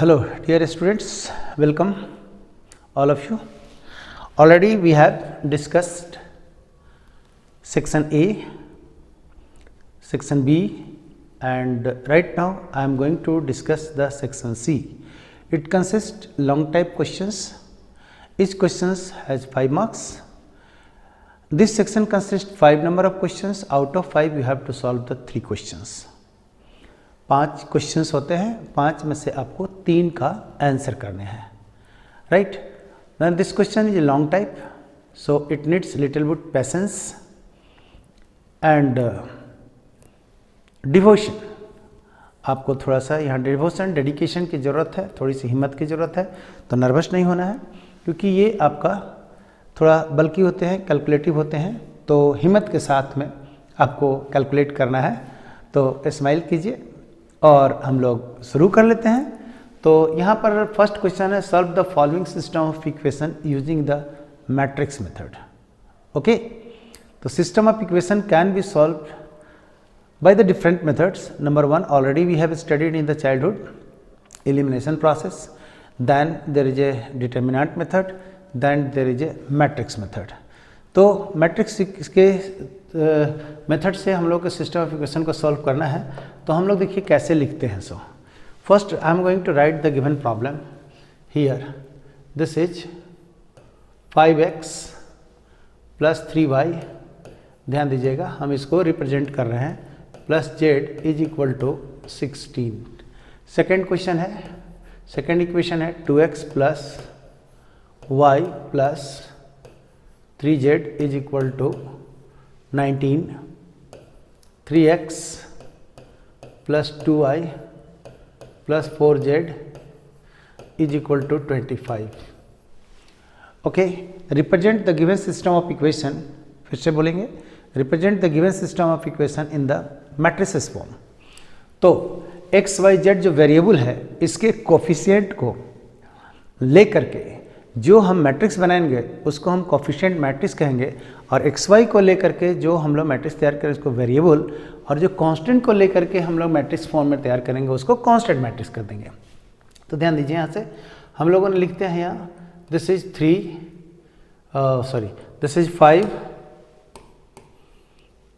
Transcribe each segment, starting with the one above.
Hello dear students, welcome all of you. Already we have discussed section A, section B, and right now I am going to discuss the section C. It consists long type questions. Each question has 5 marks. This section consists 5 number of questions. Out of 5 you have to solve the 3 questions. 5 questions होते हैं, 5 में से आपको 3 का answer करने हैं, right. Then this question is long type, so it needs little bit patience and devotion. आपको थोड़ा सा यहाँ डिवोशन डेडिकेशन की ज़रूरत है, थोड़ी सी हिम्मत की ज़रूरत है. तो नर्वस नहीं होना है, क्योंकि ये आपका थोड़ा बल्कि होते हैं, कैलकुलेटिव होते हैं, तो हिम्मत के साथ में आपको कैलकुलेट करना है. तो स्माइल कीजिए और हम लोग शुरू कर लेते हैं. तो यहाँ पर फर्स्ट क्वेश्चन है, solve the following system of equation using the matrix method. Okay, तो system of equation can be solve by the different methods. Number 1, already we have studied in the childhood, elimination process. Then there is a determinant method, then there is a matrix method. तो matrix के method से हम लोग को system of equation को solve करना है. तो हम लोग देखिए कैसे लिखते हैं. So first I am going to write the given problem here. This is 5x plus 3y. ध्यान दीजिएगा, हम इसको रिप्रेजेंट कर रहे हैं plus z is equal to 16. Second question है, सेकेंड इक्वेशन है 2x plus y plus 3z is equal to 19. 3x plus 2y plus 4z is equal to 25. Okay, represent the given system of equation. फिर से बोलेंगे, represent the given system of equation in the matrices form. तो x y z जो variable है, इसके coefficient को लेकर के जो हम मैट्रिक्स बनाएंगे उसको हम कोफिशिएंट मैट्रिक्स कहेंगे, और एक्स वाई को लेकर के जो हम लोग मैट्रिक्स तैयार करें उसको वेरिएबल, और जो कांस्टेंट को लेकर के हम लोग मैट्रिक्स फॉर्म में तैयार करेंगे उसको कांस्टेंट मैट्रिक्स कर देंगे. तो ध्यान दीजिए, यहाँ से हम लोगों ने लिखते हैं यहाँ दिस इज 5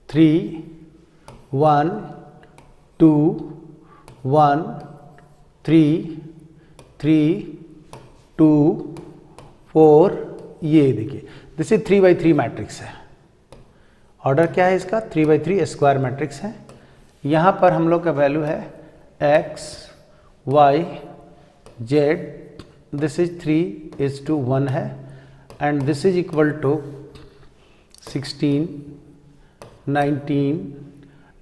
3 1 2 1 3 3 2 4. ये देखिए दिस इज 3x3 मैट्रिक्स है. ऑर्डर क्या है इसका? 3x3 स्क्वायर मैट्रिक्स है. यहाँ पर हम लोग का वैल्यू है x y z. This is 3:1 है, and this is equal to 16 19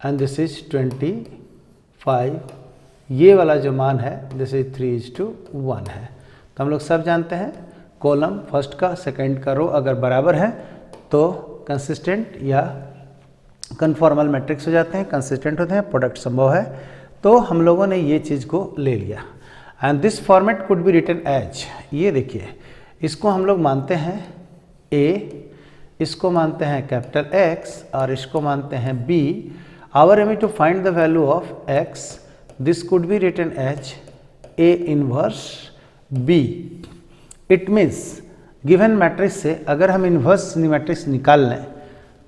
and this is 25. ये वाला जो मान है दिस इज 3:1 है. तो हम लोग सब जानते हैं कॉलम फर्स्ट का सेकंड का रो अगर बराबर है तो कंसिस्टेंट या कन्फॉर्मल मैट्रिक्स हो जाते हैं, कंसिस्टेंट होते हैं, प्रोडक्ट संभव है. तो हम लोगों ने ये चीज़ को ले लिया. And this format could be written as, ये देखिए इसको हम लोग मानते हैं A, इसको मानते हैं कैपिटल X और इसको मानते हैं B. Our aim to find the value of X. This could be written as A inverse B. It means given matrix से अगर हम इन्वर्स मैट्रिक्स निकाल लें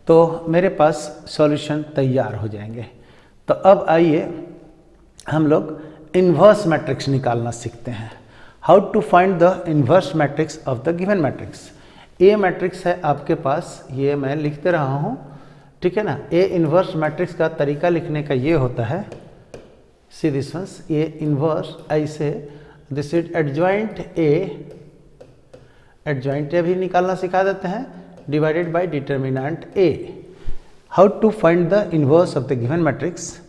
तो मेरे पास सॉल्यूशन तैयार हो जाएंगे. तो अब आइए हम लोग इन्वर्स मैट्रिक्स निकालना सीखते हैं. How to find the inverse matrix of the given matrix. A matrix है आपके पास, ये मैं लिखते रहा हूँ, ठीक है ना. ए इन्वर्स मैट्रिक्स का तरीका लिखने का ये होता है, see this once, a inverse ऐसे, this is adjoint A. Adjoint A भी निकालना सिखा देते हैं, divided by determinant A. How to find the inverse of the given matrix.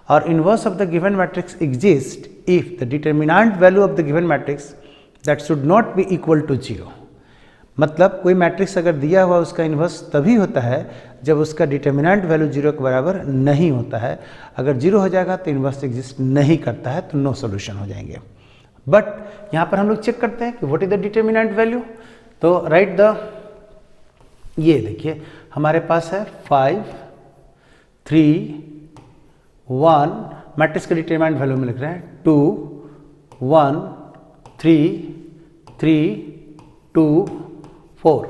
और inverse of the given matrix exist if the determinant value of the given matrix that should not be equal to 0. मतलब कोई matrix अगर दिया हुआ उसका inverse तभी होता है जब उसका डिटर्मिनेंट वैल्यू 0 के बराबर नहीं होता है. अगर 0 हो जाएगा तो इन्वर्स एग्जिस्ट नहीं करता है, तो नो सॉल्यूशन हो जाएंगे. बट यहाँ पर हम लोग चेक करते हैं कि what is the determinant value. तो राइट द, ये देखिए हमारे पास है 5 3 1, मैट्रिक्स का डिटरमिनेंट वैल्यू में लिख रहे हैं 2 1 3 3 2 4।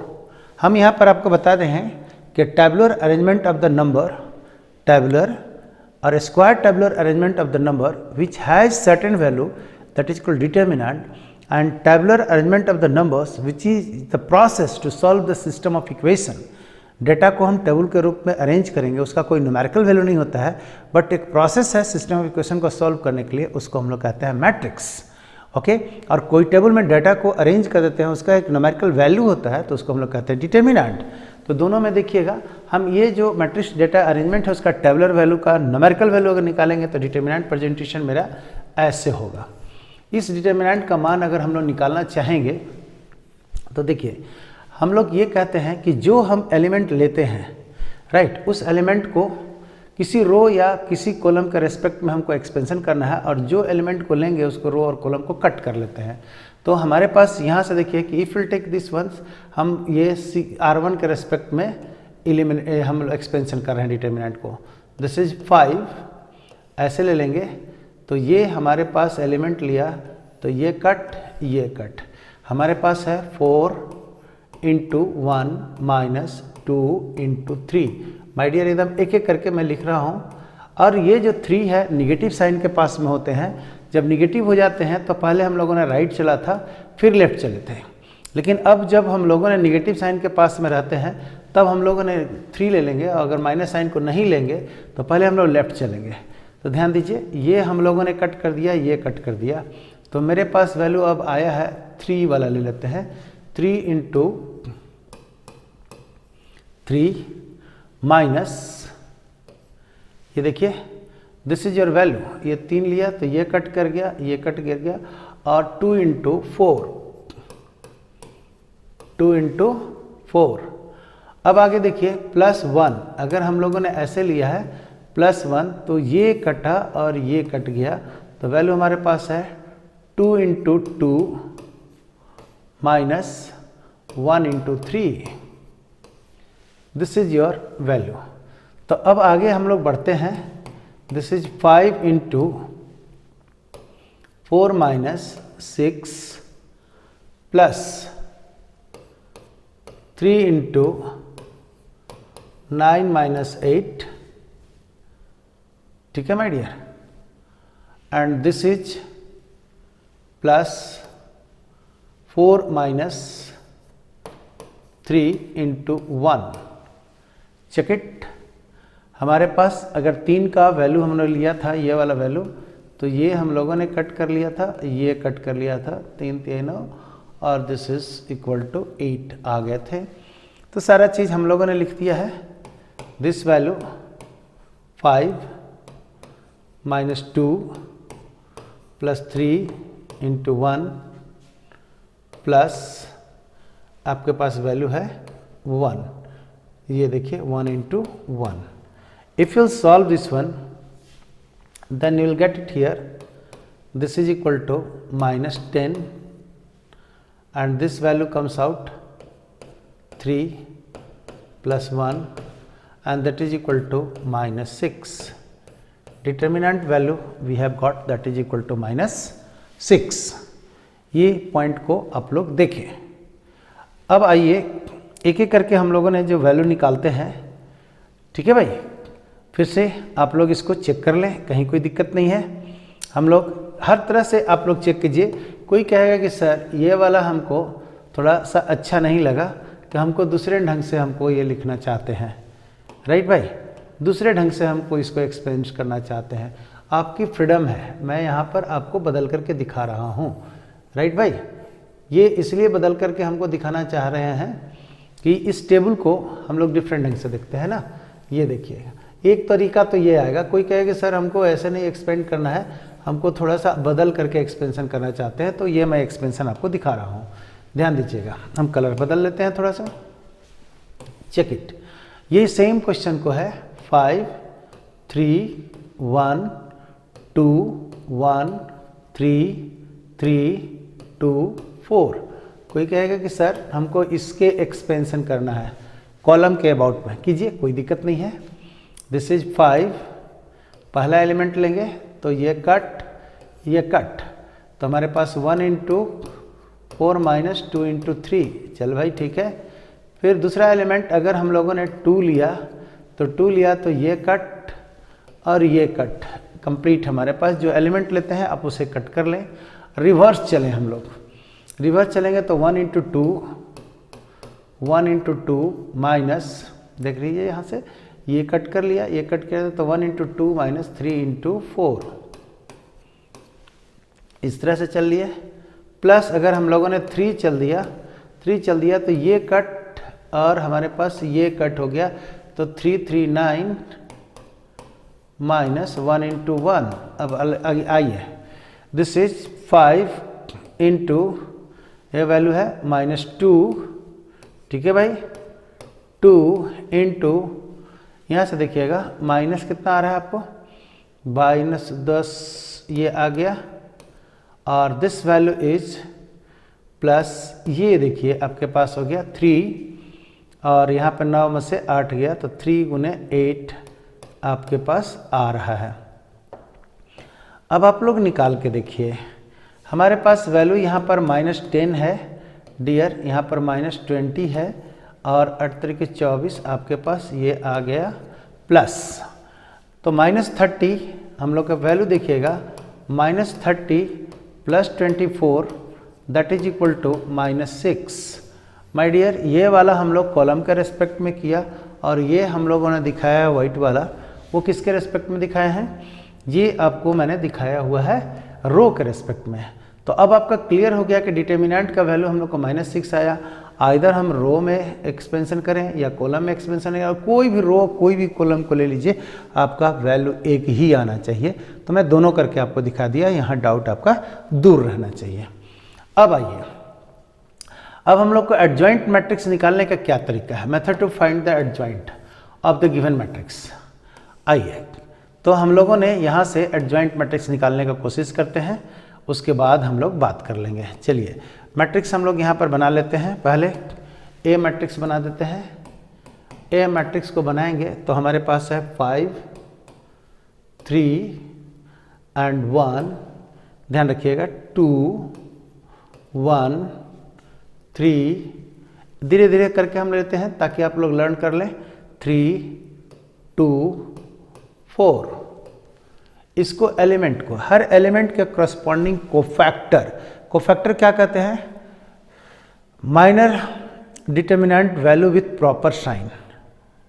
हम यहाँ पर आपको बताते हैं कि tabular arrangement of the number, tabular और square tabular arrangement of the number which has certain value that is called determinant, and tabular arrangement of the numbers which is the process to solve the system of equation। Data को हम table के रूप में arrange करेंगे, उसका कोई numerical value नहीं होता है, बट एक प्रोसेस है सिस्टम ऑफ इक्वेशन को सॉल्व करने के लिए, उसको हम लोग कहते हैं मैट्रिक्स। ओके, और कोई टेबल में डाटा को अरेंज कर देते हैं, उसका एक न्यूमेरिकल वैल्यू होता है, तो उसको हम लोग कहते हैं डिटर्मिनेंट। तो दोनों में देखिएगा, हम ये जो मैट्रिक्स डेटा अरेंजमेंट है उसका टेबुलर वैल्यू का न्यूमेरिकल वैल्यू अगर निकालेंगे तो डिटर्मिनेंट प्रेजेंटेशन मेरा ऐसे होगा। इस डिटर्मिनेंट का मान अगर हम लोग निकालना चाहेंगे तो देखिए, हम लोग ये कहते हैं कि जो हम एलिमेंट लेते हैं, राइट, उस एलिमेंट को किसी रो या किसी कॉलम के रेस्पेक्ट में हमको एक्सपेंशन करना है, और जो एलिमेंट को लेंगे उसको रो और कॉलम को कट कर लेते हैं। तो हमारे पास यहाँ से देखिए कि if will take this once, हम ये R1 के रेस्पेक्ट में हम एक्सपेंशन कर रहे हैं डिटर्मिनेंट को। दिस इज 5 ऐसे ले लेंगे, तो ये हमारे पास एलिमेंट लिया, तो ये कट हमारे पास है 4 × 1 - 2 × 3। माय डियर, एकदम एक एक करके मैं लिख रहा हूँ। और ये जो 3 है निगेटिव साइन के पास में होते हैं, जब निगेटिव हो जाते हैं तो पहले हम लोगों ने राइट चला था, फिर लेफ्ट चले थे, लेकिन अब जब हम लोगों ने निगेटिव साइन के पास में रहते हैं तब हम लोगों ने 3 ले लेंगे, और अगर माइनस साइन को नहीं लेंगे तो पहले हम लोग लेफ्ट चलेंगे। तो ध्यान दीजिए, ये हम लोगों ने कट कर दिया, ये कट कर दिया, तो मेरे पास वैल्यू अब आया है 3 वाला ले लेते हैं। 3 × 3 माइनस, ये देखिए दिस इज योर वैल्यू, ये 3 लिया तो ये कट कर गया, ये कट गिर गया, और 2 × 4। अब आगे देखिए +1, अगर हम लोगों ने ऐसे लिया है +1, तो ये कटा और ये कट गया, तो वैल्यू हमारे पास है 2 × 2 -1 × 3। This is your value. तो अब आगे हम लोग बढ़ते हैं। दिस इज 5 × 4 - 6 प्लस 3 × 9 - 8, ठीक है my dear, and this is plus 4 - 3 × 1। Check it. हमारे पास अगर 3 का वैल्यू हमने लिया था, ये वाला वैल्यू, तो ये हम लोगों ने कट कर लिया था, ये कट कर लिया था, 3 3 और दिस इज इक्वल टू 8 आ गए थे। तो सारा चीज़ हम लोगों ने लिख दिया है। दिस वैल्यू 5 - 2 + 3 × 1 प्लस आपके पास वैल्यू है 1, ये देखिए 1 × 1। If you solve this one, then you will get it here. This is equal to -10, and this value comes out 3 + 1, and that is equal to -6. Determinant value we have got, that is equal to -6। ये point को आप लोग देखें। अब आइए एक एक करके हम लोगों ने जो वैल्यू निकालते हैं, ठीक है भाई। फिर से आप लोग इसको चेक कर लें, कहीं कोई दिक्कत नहीं है। हम लोग हर तरह से आप लोग चेक कीजिए। कोई कहेगा कि सर ये वाला हमको थोड़ा सा अच्छा नहीं लगा, कि हमको दूसरे ढंग से हमको ये लिखना चाहते हैं, राइट भाई, दूसरे ढंग से हमको इसको एक्सप्लेन करना चाहते हैं। आपकी फ्रीडम है, मैं यहाँ पर आपको बदल करके दिखा रहा हूँ, राइट भाई। ये इसलिए बदल करके हमको दिखाना चाह रहे हैं कि इस टेबल को हम लोग डिफरेंट ढंग से देखते हैं ना। ये देखिए, एक तरीका तो ये आएगा, कोई कहेगा सर हमको ऐसे नहीं एक्सपेंड करना है, हमको थोड़ा सा बदल करके एक्सपेंशन करना चाहते हैं, तो ये मैं एक्सपेंशन आपको दिखा रहा हूँ। ध्यान दीजिएगा, हम कलर बदल लेते हैं थोड़ा सा। Check it. ये सेम क्वेश्चन को है 5 3 1 2 1 3 3 2 4। कोई कहेगा कि सर हमको इसके एक्सपेंशन करना है, कॉलम के अबाउट में कीजिए, कोई दिक्कत नहीं है। दिस इज 5, पहला एलिमेंट लेंगे तो ये कट, तो हमारे पास 1 इंटू 4 माइनस 2 इंटू 3। चल भाई ठीक है। फिर दूसरा एलिमेंट अगर हम लोगों ने 2 लिया तो ये कट और ये कट कंप्लीट। हमारे पास जो एलिमेंट लेते हैं आप उसे कट कर लें। रिवर्स चलें हम लोग, रिवर्स चलेंगे तो 1 इंटू 2 माइनस, देख लीजिए यहाँ से ये कट कर लिया, ये कट किया तो 1 इंटू 2 माइनस 3 इंटू 4, इस तरह से चल लिए। प्लस अगर हम लोगों ने 3 चल दिया तो ये कट और हमारे पास ये कट हो गया, तो 339 माइनस 1 इंटू 1। अब आइए, दिस इज 5 इंटू, ये वैल्यू है -2, ठीक है भाई, 2 इंटू, यहाँ से देखिएगा माइनस कितना आ रहा है आपको, -10 ये आ गया, और दिस वैल्यू इज प्लस, ये देखिए आपके पास हो गया 3, और यहाँ पे 9 में से 8 गया तो 3 गुने 8 आपके पास आ रहा है। अब आप लोग निकाल के देखिए, हमारे पास वैल्यू यहाँ पर -10 है डियर, यहाँ पर -20 है, और 8 तरीके 24 आपके पास ये आ गया प्लस, तो -30 हम लोग का वैल्यू देखिएगा, -30 plus 24 that is equal to -6। My dear, ये वाला हम लोग कॉलम के रेस्पेक्ट में किया, और ये हम लोगों ने दिखाया वाइट वाला, वो किसके रेस्पेक्ट में दिखाए हैं, ये आपको मैंने दिखाया हुआ है रो के रेस्पेक्ट में। तो अब आपका क्लियर हो गया कि डिटर्मिनेंट का वैल्यू हम लोग को -6 आया। आइदर हम रो में एक्सपेंशन करें या कॉलम में एक्सपेंशन करें, और कोई भी रो कोई भी कॉलम को ले लीजिए, आपका वैल्यू एक ही आना चाहिए। तो मैं दोनों करके आपको दिखा दिया, यहाँ डाउट आपका दूर रहना चाहिए। अब आइए, अब हम लोग को एडजॉइंट मैट्रिक्स निकालने का क्या तरीका है, method to find the adjoint of the given matrix. आइए, तो हम लोगों ने यहाँ से एडजॉइंट मैट्रिक्स निकालने का कोशिश करते हैं, उसके बाद हम लोग बात कर लेंगे। चलिए, मैट्रिक्स हम लोग यहाँ पर बना लेते हैं। पहले ए मैट्रिक्स बना देते हैं। ए मैट्रिक्स को बनाएंगे तो हमारे पास है 5 3 एंड 1, ध्यान रखिएगा 2 1 3, धीरे धीरे करके हम लेते हैं ताकि आप लोग लर्न कर लें। 3 2 4, इसको एलिमेंट को, हर एलिमेंट के करस्पॉन्डिंग कोफैक्टर क्या कहते हैं, minor determinant value with proper sign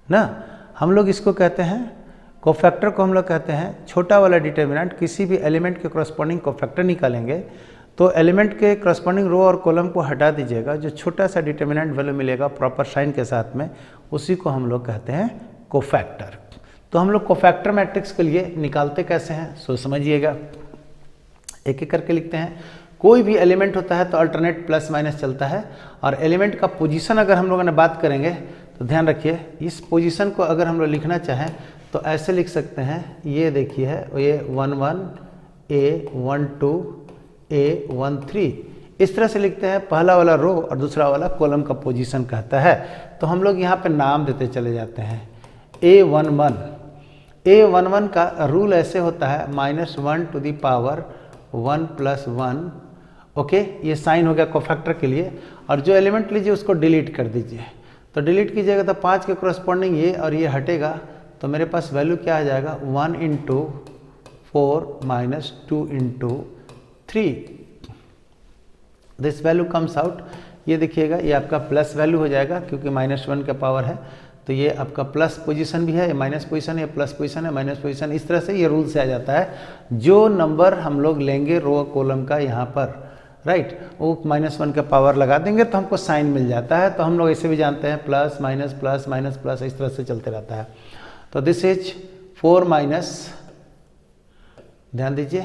ना, हम लोग इसको कहते हैं कोफैक्टर को हम लोग कहते हैं छोटा वाला डिटर्मिनेंट। किसी भी एलिमेंट के करस्पॉन्डिंग कोफैक्टर निकालेंगे तो एलिमेंट के करस्पॉन्डिंग रो और कॉलम को हटा दीजिएगा, जो छोटा सा डिटर्मिनेंट वैल्यू मिलेगा प्रॉपर साइन के साथ में, उसी को हम लोग कहते हैं कोफैक्टर। तो हम लोग कोफैक्टर मैट्रिक्स के लिए निकालते कैसे हैं सो समझिएगा, एक एक करके लिखते हैं। कोई भी एलिमेंट होता है तो अल्टरनेट प्लस माइनस चलता है, और एलिमेंट का पोजीशन अगर हम लोगों ने बात करेंगे तो ध्यान रखिए, इस पोजीशन को अगर हम लोग लिखना चाहें तो ऐसे लिख सकते हैं, ये देखिए है ये 1 1 A 1 2 A 1 3, इस तरह से लिखते हैं। पहला वाला रो और दूसरा वाला कॉलम का पोजीशन कहता है। तो हम लोग यहाँ पे नाम देते चले जाते हैं। A11 का रूल ऐसे होता है -1 to the power 1 + 1, ओके, ये साइन हो गया कोफैक्टर के लिए। और जो एलिमेंट लीजिए उसको डिलीट कर दीजिए, तो डिलीट कीजिएगा तो 5 के करस्पॉन्डिंग ये और ये हटेगा, तो मेरे पास वैल्यू क्या आ जाएगा 1 × 4 - 2 × 3, दिस वैल्यू कम्स आउट। ये देखिएगा ये आपका प्लस वैल्यू हो जाएगा क्योंकि -1 का पावर है, तो ये आपका प्लस पोजीशन भी है, ये माइनस पोजीशन है, प्लस पोजीशन है, माइनस पोजीशन, इस तरह से ये रूल से आ जाता है। जो नंबर हम लोग लेंगे रो कॉलम का यहाँ पर, राइट, वो -1 का पावर लगा देंगे तो हमको साइन मिल जाता है। तो हम लोग ऐसे भी जानते हैं plus minus plus minus plus, इस तरह से चलते रहता है। तो दिस इज 4 माइनस, ध्यान दीजिए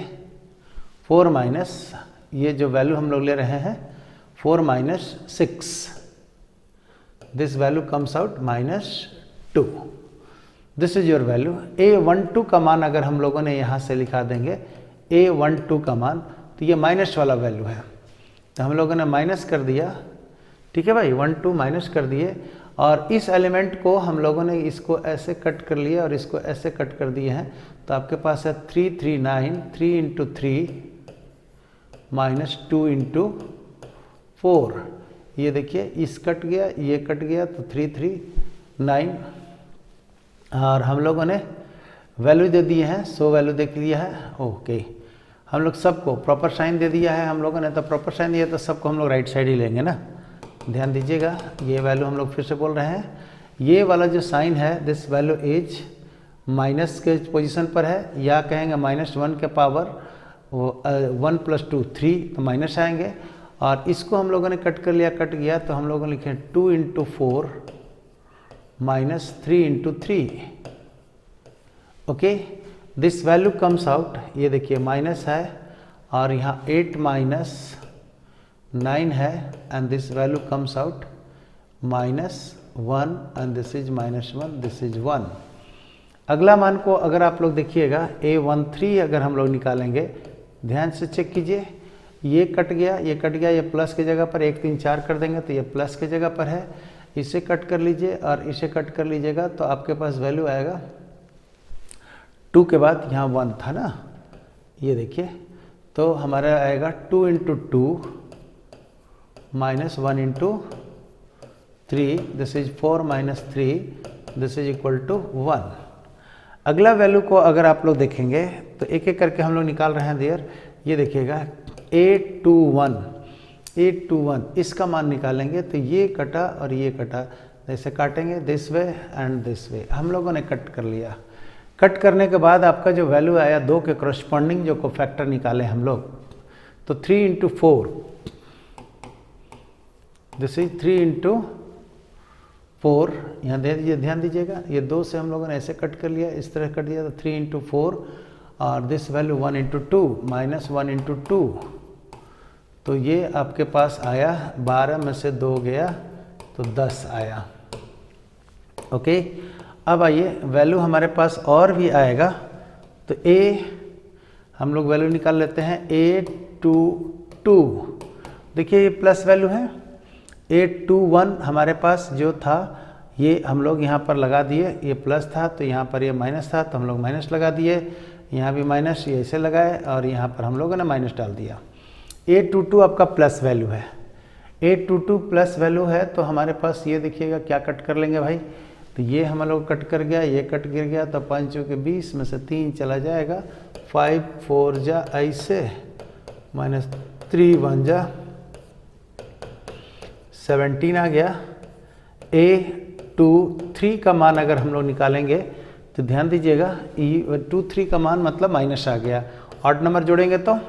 4 माइनस, ये जो वैल्यू हम लोग ले रहे हैं 4 - 6, this value comes out -2, this is your value. A12 का मान अगर हम लोगों ने यहाँ से लिखा देंगे A12 का मान, तो ये माइनस वाला वैल्यू है, तो हम लोगों ने माइनस कर दिया, ठीक है भाई, 1 2 माइनस कर दिए। और इस एलिमेंट को हम लोगों ने इसको ऐसे कट कर लिया और इसको ऐसे कट कर दिए हैं, तो आपके पास है 339, 3 × 3 माइनस 2 इंटू 4, ये देखिए इस कट गया, ये कट गया, तो 3 3 9, और हम लोगों ने वैल्यू दे दिए हैं, 100 वैल्यू देख लिया है। ओके, हम लोग सबको प्रॉपर साइन दे दिया है हम लोगों ने, तो प्रॉपर साइन दिया तो सबको हम लोग राइट साइड ही लेंगे ना। ध्यान दीजिएगा, ये वैल्यू हम लोग फिर से बोल रहे हैं, ये वाला जो साइन है दिस वैल्यू इज माइनस के पोजीशन पर है, या कहेंगे -1 के पावर 1 + 2 3, तो माइनस आएंगे। और इसको हम लोगों ने कट कर लिया, कट गया, तो हम लोगों ने लिखे 2 into 4 minus 3 into 3। Okay, this value comes out, ये देखिए माइनस है और यहाँ 8 माइनस 9 है, and this value comes out -1, and this is -1, this is 1। अगला मान को अगर आप लोग देखिएगा A13 अगर हम लोग निकालेंगे, ध्यान से चेक कीजिए, ये कट गया, ये कट गया, ये प्लस की जगह पर 1 3 4 कर देंगे तो ये प्लस की जगह पर है, इसे कट कर लीजिए और इसे कट कर लीजिएगा, तो आपके पास वैल्यू आएगा 2 के बाद यहाँ 1 था ना, ये देखिए, तो हमारा आएगा 2 into 2 minus 1 into 3, this is 4 minus 3, this is equal to 1। अगला वैल्यू को अगर आप लोग देखेंगे तो एक एक करके हम लोग निकाल रहे हैं देयर, ये देखिएगा 821 इसका मान निकालेंगे, तो ये कटा और ये कटा, जैसे काटेंगे this way and this way, हम लोगों ने कट कर लिया। कट करने के बाद आपका जो वैल्यू आया 2 के करस्पॉन्डिंग जो कोफैक्टर निकाले हम लोग, तो 3 इंटू 4, दिस इज 3 इंटू 4, यहाँ दे दीजिए, ध्यान दीजिएगा, ये 2 से हम लोगों ने ऐसे कट कर लिया, इस तरह कट दिया, तो 3 इंटू 4, और this value 1 into 2 minus 1 into 2, तो ये आपके पास आया 12 में से 2 गया तो 10 आया। ओके, अब आइए वैल्यू हमारे पास और भी आएगा, तो हम लोग वैल्यू निकाल लेते हैं A22, देखिए ये प्लस वैल्यू है, 821 हमारे पास जो था ये हम लोग यहाँ पर लगा दिए, ये प्लस था तो यहाँ पर ये माइनस था तो हम लोग माइनस लगा दिए, यहाँ भी माइनस, ये ऐसे लगाए और यहाँ पर हम लोगों ने माइनस डाल दिया। 822 आपका प्लस वैल्यू है, 822 प्लस वैल्यू है, तो हमारे पास ये देखिएगा क्या कट कर लेंगे भाई, तो ये हम लोग कट कर गया, ये कट गिर गया, तो 5 के 20 में से 3 चला जाएगा, 5 4 जा ऐसे, -3 1 जा 17 आ गया। A23 का मान अगर हम लोग निकालेंगे तो ध्यान दीजिएगा, E23 का मान मतलब माइनस आ गया, ऑड नंबर जोड़ेंगे तो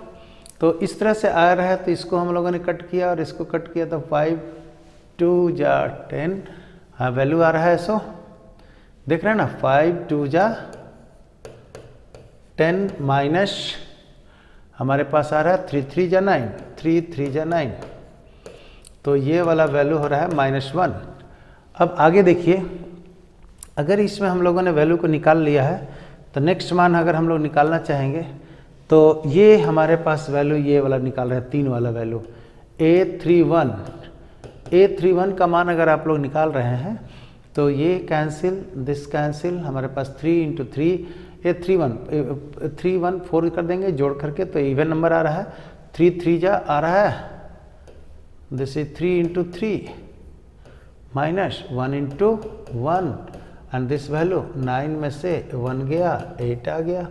इस तरह से आ रहा है, तो इसको हम लोगों ने कट किया और इसको कट किया, तो 5 2 जा 10, हाँ वैल्यू आ रहा है, सो देख रहे हैं ना, 5 2 जा 10 माइनस हमारे पास आ रहा है 3 3 जा 9, 3 3 जा 9, तो ये वाला वैल्यू हो रहा है -1। अब आगे देखिए, अगर इसमें हम लोगों ने वैल्यू को निकाल लिया है, तो नेक्स्ट मान अगर हम लोग निकालना चाहेंगे, तो ये हमारे पास वैल्यू ये वाला निकाल रहे हैं, 3 वाला वैल्यू A31 का मान अगर आप लोग निकाल रहे हैं, तो ये कैंसिल, दिस कैंसिल, हमारे पास 3 इंटू 3, A31 4 कर देंगे जोड़ करके, तो इवन नंबर आ रहा है, 3 3 जा आ रहा है, this is 3 into 3 minus 1 into 1, and this value 9 में से 1 गया, 8 आ गया।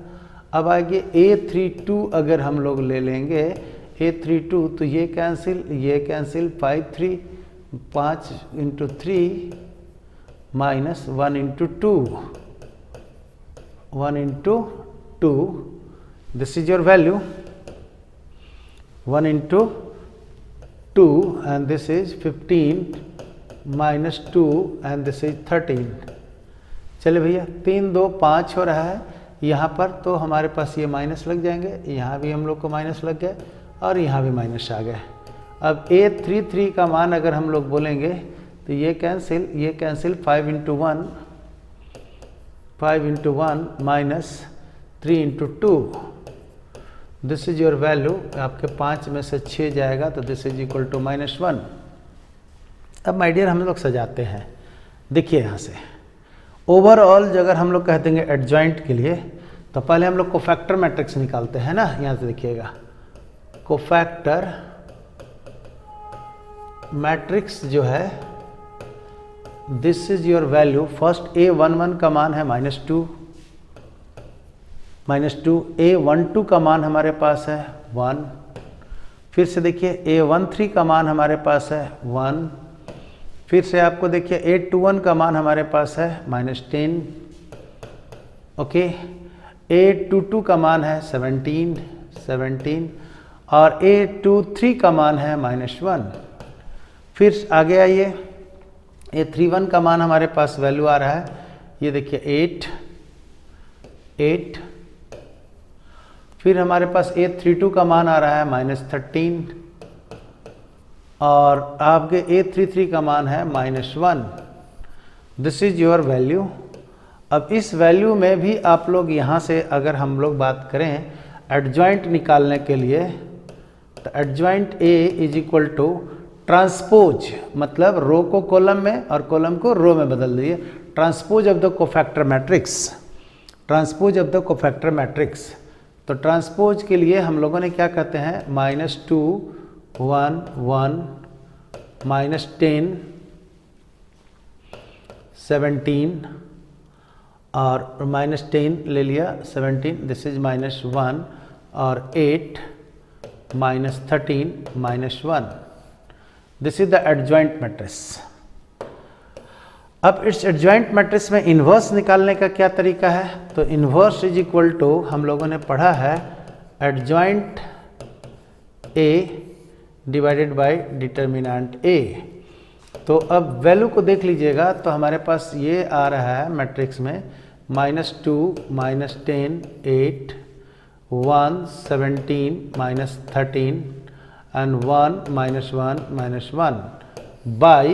अब आगे A32 अगर हम लोग ले लेंगे, A32, तो ये cancel 5 3 5 into 3 minus 1 into 2, 1 into 2, this is your value 1 into 2, and this is 15 minus 2, and this is 13। चलिए भैया, 3 2 5 हो रहा है यहाँ पर, तो हमारे पास ये माइनस लग जाएंगे, यहाँ भी हम लोग को माइनस लग गए और यहाँ भी माइनस आ गए। अब A33 का मान अगर हम लोग बोलेंगे, तो ये cancel 5 into 1 minus 3 into 2, this is your value, आपके 5 में से 6 जाएगा, तो दिस इज इक्वल टू -1। अब माय डियर हम लोग सजाते हैं, देखिए यहाँ से ओवरऑल अगर हम लोग कह देंगे एडजॉइंट के लिए, तो पहले हम लोग कोफैक्टर मैट्रिक्स निकालते हैं ना, यहाँ से देखिएगा कोफैक्टर मैट्रिक्स जो है, this is your value. First A11 का मान है -2, A12 का मान हमारे पास है 1। फिर से देखिए A13 का मान हमारे पास है 1। फिर से आपको देखिए A21 का मान हमारे पास है -10। ओके, A22 का मान है 17 और A23 का मान है -1। फिर आगे आइए, A31 का मान हमारे पास वैल्यू आ रहा है, ये देखिए 8। फिर हमारे पास A32 का मान आ रहा है -13 और आपके A33 का मान है -1। This is your value. अब इस वैल्यू में भी आप लोग यहाँ से अगर हम लोग बात करें एडजॉइंट निकालने के लिए, तो adjoint A is equal to transpose, मतलब रो को कॉलम में और कॉलम को रो में बदल दिए। Transpose of the cofactor matrix, transpose of the cofactor matrix. तो ट्रांसपोज के लिए हम लोगों ने क्या कहते हैं, -2 1 1 -10 17 और -10 ले लिया 17, दिस इज -1 और 8 -13 -1। This is the adjoint matrix. अब इस एडजॉइंट मैट्रिक्स में इन्वर्स निकालने का क्या तरीका है, तो इन्वर्स इज इक्वल टू, हम लोगों ने पढ़ा है adjoint A divided by determinant A। तो अब वैल्यू को देख लीजिएगा, तो हमारे पास ये आ रहा है मैट्रिक्स में -2 -10 8 1 17 -13 and 1 -1 -1 by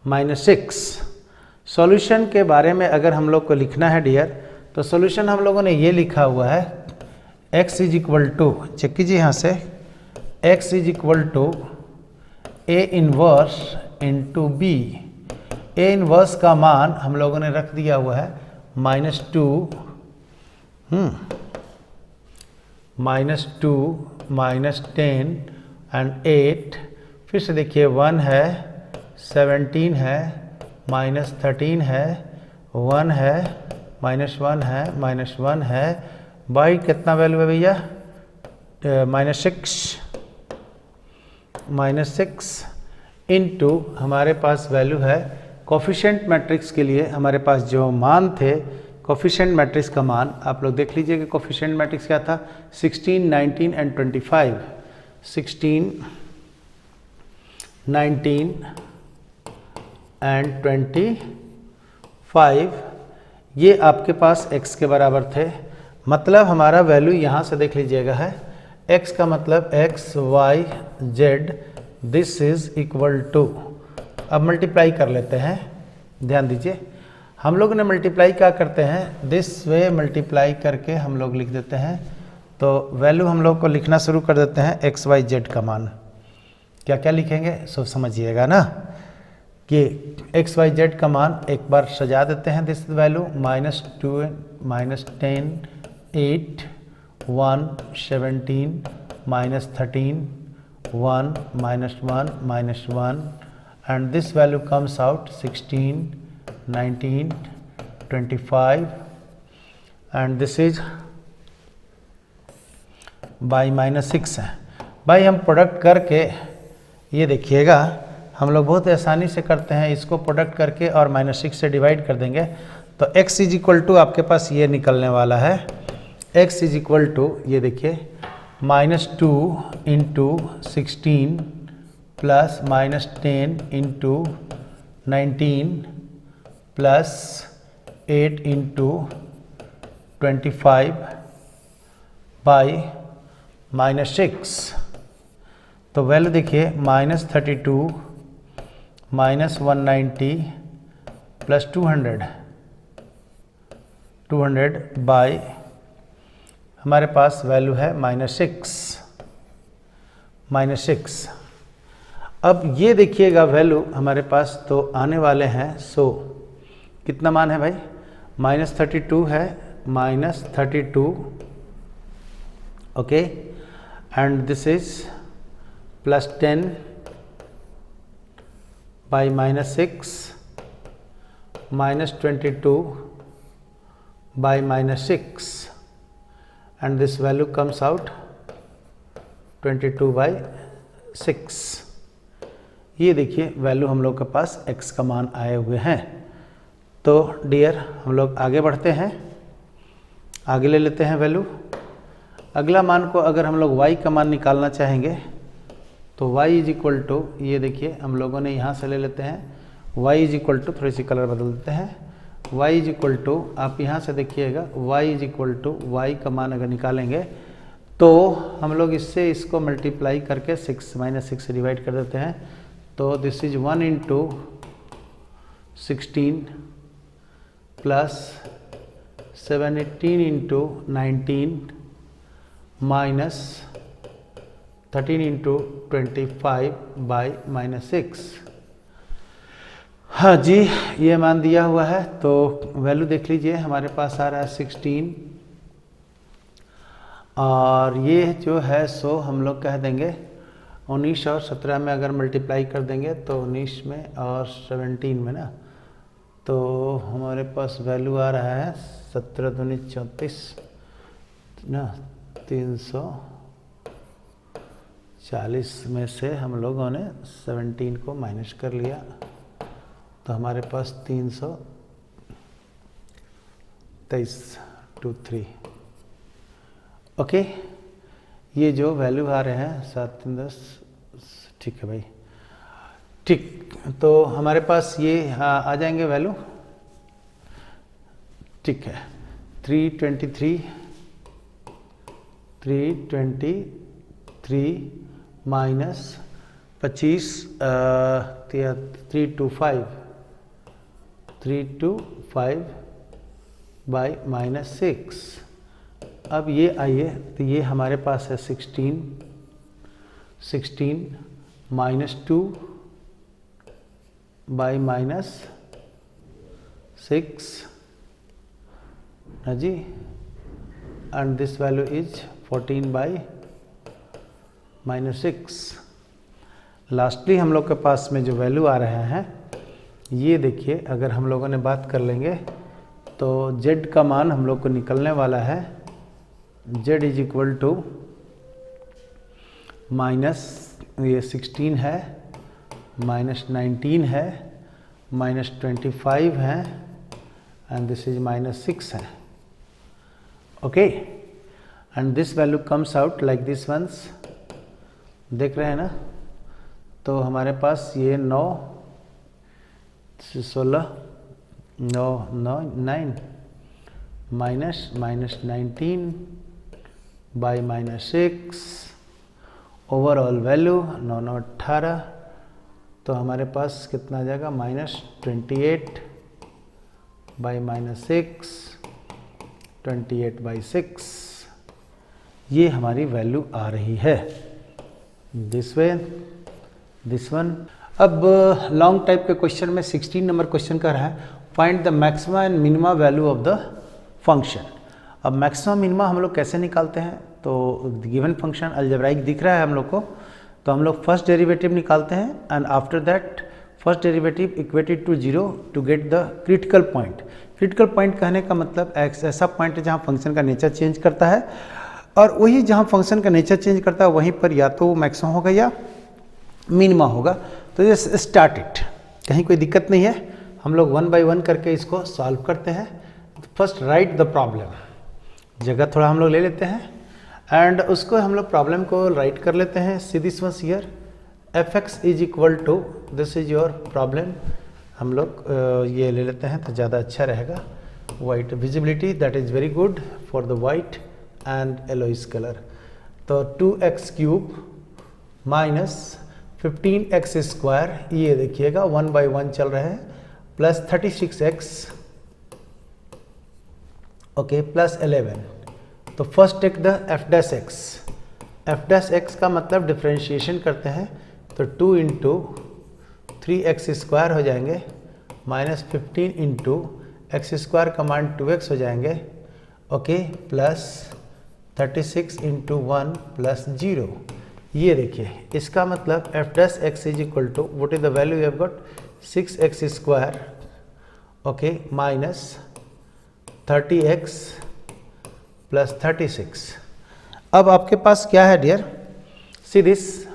-6। सॉल्यूशन के बारे में अगर हम लोग को लिखना है डियर, तो सॉल्यूशन हम लोगों ने ये लिखा हुआ है x is equal to, check कीजिए यहाँ से, x is equal to A inverse into B। A inverse का मान हम लोगों ने रख दिया हुआ है -2 -10 एंड 8। फिर से देखिए 1 है 17 है -13 है 1 है -1 है -1 है, बाई कितना वैल्यू है भैया, -6 इंटू हमारे पास वैल्यू है कोफिशिएंट मैट्रिक्स के लिए हमारे पास जो मान थे, कोफिशिएंट मैट्रिक्स का मान आप लोग देख लीजिए कि कोफिशिएंट मैट्रिक्स क्या था, 16 19 एंड 25। 16 19 एंड 25 ये आपके पास x के बराबर थे। मतलब हमारा वैल्यू यहाँ से देख लीजिएगा है x का मतलब x y z, this is equal to, अब मल्टीप्लाई कर लेते हैं, ध्यान दीजिए हम लोग ने मल्टीप्लाई क्या करते हैं, दिस वे मल्टीप्लाई करके हम लोग लिख देते हैं। तो वैल्यू हम लोग को लिखना शुरू कर देते हैं x y z का मान, क्या क्या लिखेंगे सो समझिएगा ना, कि x y z का मान एक बार सजा देते हैं, this value -2 -10 8 1 17 -13 1 -1 -1 and this value comes out 16 19 25 and this is by -6 है। भाई हम प्रोडक्ट करके ये देखिएगा, हम लोग बहुत आसानी से करते हैं, इसको प्रोडक्ट करके और -6 से डिवाइड कर देंगे, तो x इज इक्वल टू आपके पास ये निकलने वाला है, x इज इक्वल टू ये देखिए -2 into 16 plus -10 into 19 plus 8 into 25 by -6। तो वैल्यू देखिए -32 -190 प्लस 200 बाई हमारे पास वैल्यू है -6। अब ये देखिएगा वैल्यू हमारे पास तो आने वाले हैं, सो कितना मान है भाई, -32 है -32 okay, and this is plus 10 by minus 6 minus 22 by minus 6, and this value comes out 22 by 6। ये देखिए वैल्यू हम लोग के पास x का मान आए हुए हैं। तो डियर हम लोग आगे बढ़ते हैं, आगे ले लेते हैं वैल्यू। अगला मान को अगर हम लोग y का मान निकालना चाहेंगे तो y इज इक्वल टू, ये देखिए हम लोगों ने यहाँ से ले लेते हैं y इज इक्वल टू, थोड़ी सी कलर बदल देते हैं, y इज इक्वल टू, आप यहाँ से देखिएगा y is equal to y का मान अगर निकालेंगे तो हम लोग इससे इसको मल्टीप्लाई करके 6 माइनस 6 से डिवाइड कर देते हैं। तो this is 1 into 16 plus 17 into 19 minus 13 into 25 by minus 6। हाँ जी, ये मान दिया हुआ है। तो वैल्यू देख लीजिए, हमारे पास आ रहा है 16 और ये जो है सो हम लोग कह देंगे 19 और 17 में अगर मल्टीप्लाई कर देंगे तो 19 में और 17 में ना, तो हमारे पास वैल्यू आ रहा है 17 दूनी 34 ना, 340 में से हम लोगों ने 17 को माइनस कर लिया तो हमारे पास 323 ओके। ये जो वैल्यू आ रहे हैं 7 3 10, ठीक है भाई, ठीक। तो हमारे पास ये आ जाएंगे वैल्यू, ठीक है। 323 माइनस 25 325 बाई माइनस 6। अब ये आइए, तो ये हमारे पास है 16 माइनस 2 बाई माइनस 6 ना जी, and this value is 14 by minus 6। Lastly हम लोग के पास में जो वैल्यू आ रहे हैं, ये देखिए अगर हम लोगों ने बात कर लेंगे तो z का मान हम लोग को निकलने वाला है, z is equal to minus, ये 16 है, माइनस 19 है, माइनस 25 है, एंड दिस इज माइनस 6 है, okay. And this value comes out like this once, देख रहे हैं ना। तो हमारे पास ये 9 16 9 minus 19 by minus 6, overall value 9 9 18, तो हमारे पास कितना आ जाएगा माइनस 28 बाई माइनस 6, 28 बाई 6, ये हमारी वैल्यू आ रही है दिस वे, दिस वन। अब लॉन्ग टाइप के क्वेश्चन में 16 नंबर क्वेश्चन का रहा है, find the maxima and minima value of the function. अब मैक्सिमा मिनिमा हम लोग कैसे निकालते हैं, तो गिवन फंक्शन अलजेब्राइक दिख रहा है हम लोग को, तो हम लोग फर्स्ट डेरिवेटिव निकालते हैं and after that first derivative equated to 0 to get the critical point. Critical point कहने का मतलब ऐसा पॉइंट है जहाँ फंक्शन का नेचर चेंज करता है, और वही जहाँ फंक्शन का नेचर चेंज करता है वहीं पर या तो मैक्सिमम होगा या मिनिमा होगा। तो ये स्टार्ट इट, कहीं कोई दिक्कत नहीं है, हम लोग 1 बाय 1 करके इसको सॉल्व करते हैं। फर्स्ट राइट द प्रॉब्लम, जगह थोड़ा हम लोग ले लेते हैं एंड उसको हम लोग प्रॉब्लम को राइट कर लेते हैं। See this was here, fx is equal to, this is your problem, हम लोग ये ले लेते हैं तो ज़्यादा अच्छा रहेगा। White visibility, that is very good for the white and yellowish colour. तो 2x cube minus 15x square, ये देखिएगा 1 बाई 1 चल रहे हैं, प्लस 36x, ओके, प्लस 11। तो first take the f dash x, f dash x का मतलब differentiation करते हैं, तो 2 इंटू 3x स्क्वायर हो जाएंगे, माइनस 15 इंटू एक्स स्क्वायर का मान 2x हो जाएंगे, ओके, प्लस 36 इंटू 1 प्लस 0। ये देखिए, इसका मतलब f dash x is equal to what is the value you have got 6x square, okay, minus 30x plus 36। अब आपके पास क्या है डियर, सी दिस,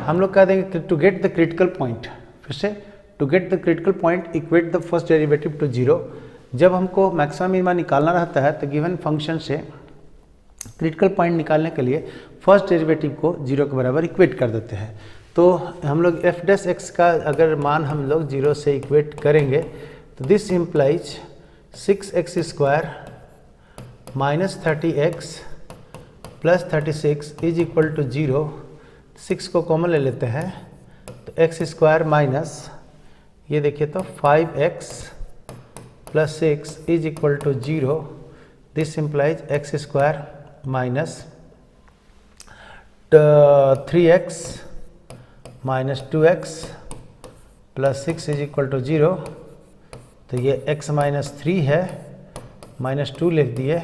हम लोग कह देंगे to get the critical point, फिर से to get the critical point equate the first derivative to 0। जब हमको मैक्सिमम मिनिमा निकालना रहता है तो गिवन फंक्शन से क्रिटिकल पॉइंट निकालने के लिए फर्स्ट डेरिवेटिव को 0 के बराबर इक्वेट कर देते हैं। तो हम लोग एफ डैश एक्स का अगर मान हम लोग 0 से इक्वेट करेंगे तो this implies 6x square minus 30x plus 36 is equal to 0। 6 को कॉमन ले लेते हैं तो x स्क्वायर माइनस ये देखिए तो 5x plus 6 is equal to 0। This implies x square minus 3x minus 2x plus 6 is equal to 0। तो ये x माइनस 3 है, माइनस 2 लिख दिए,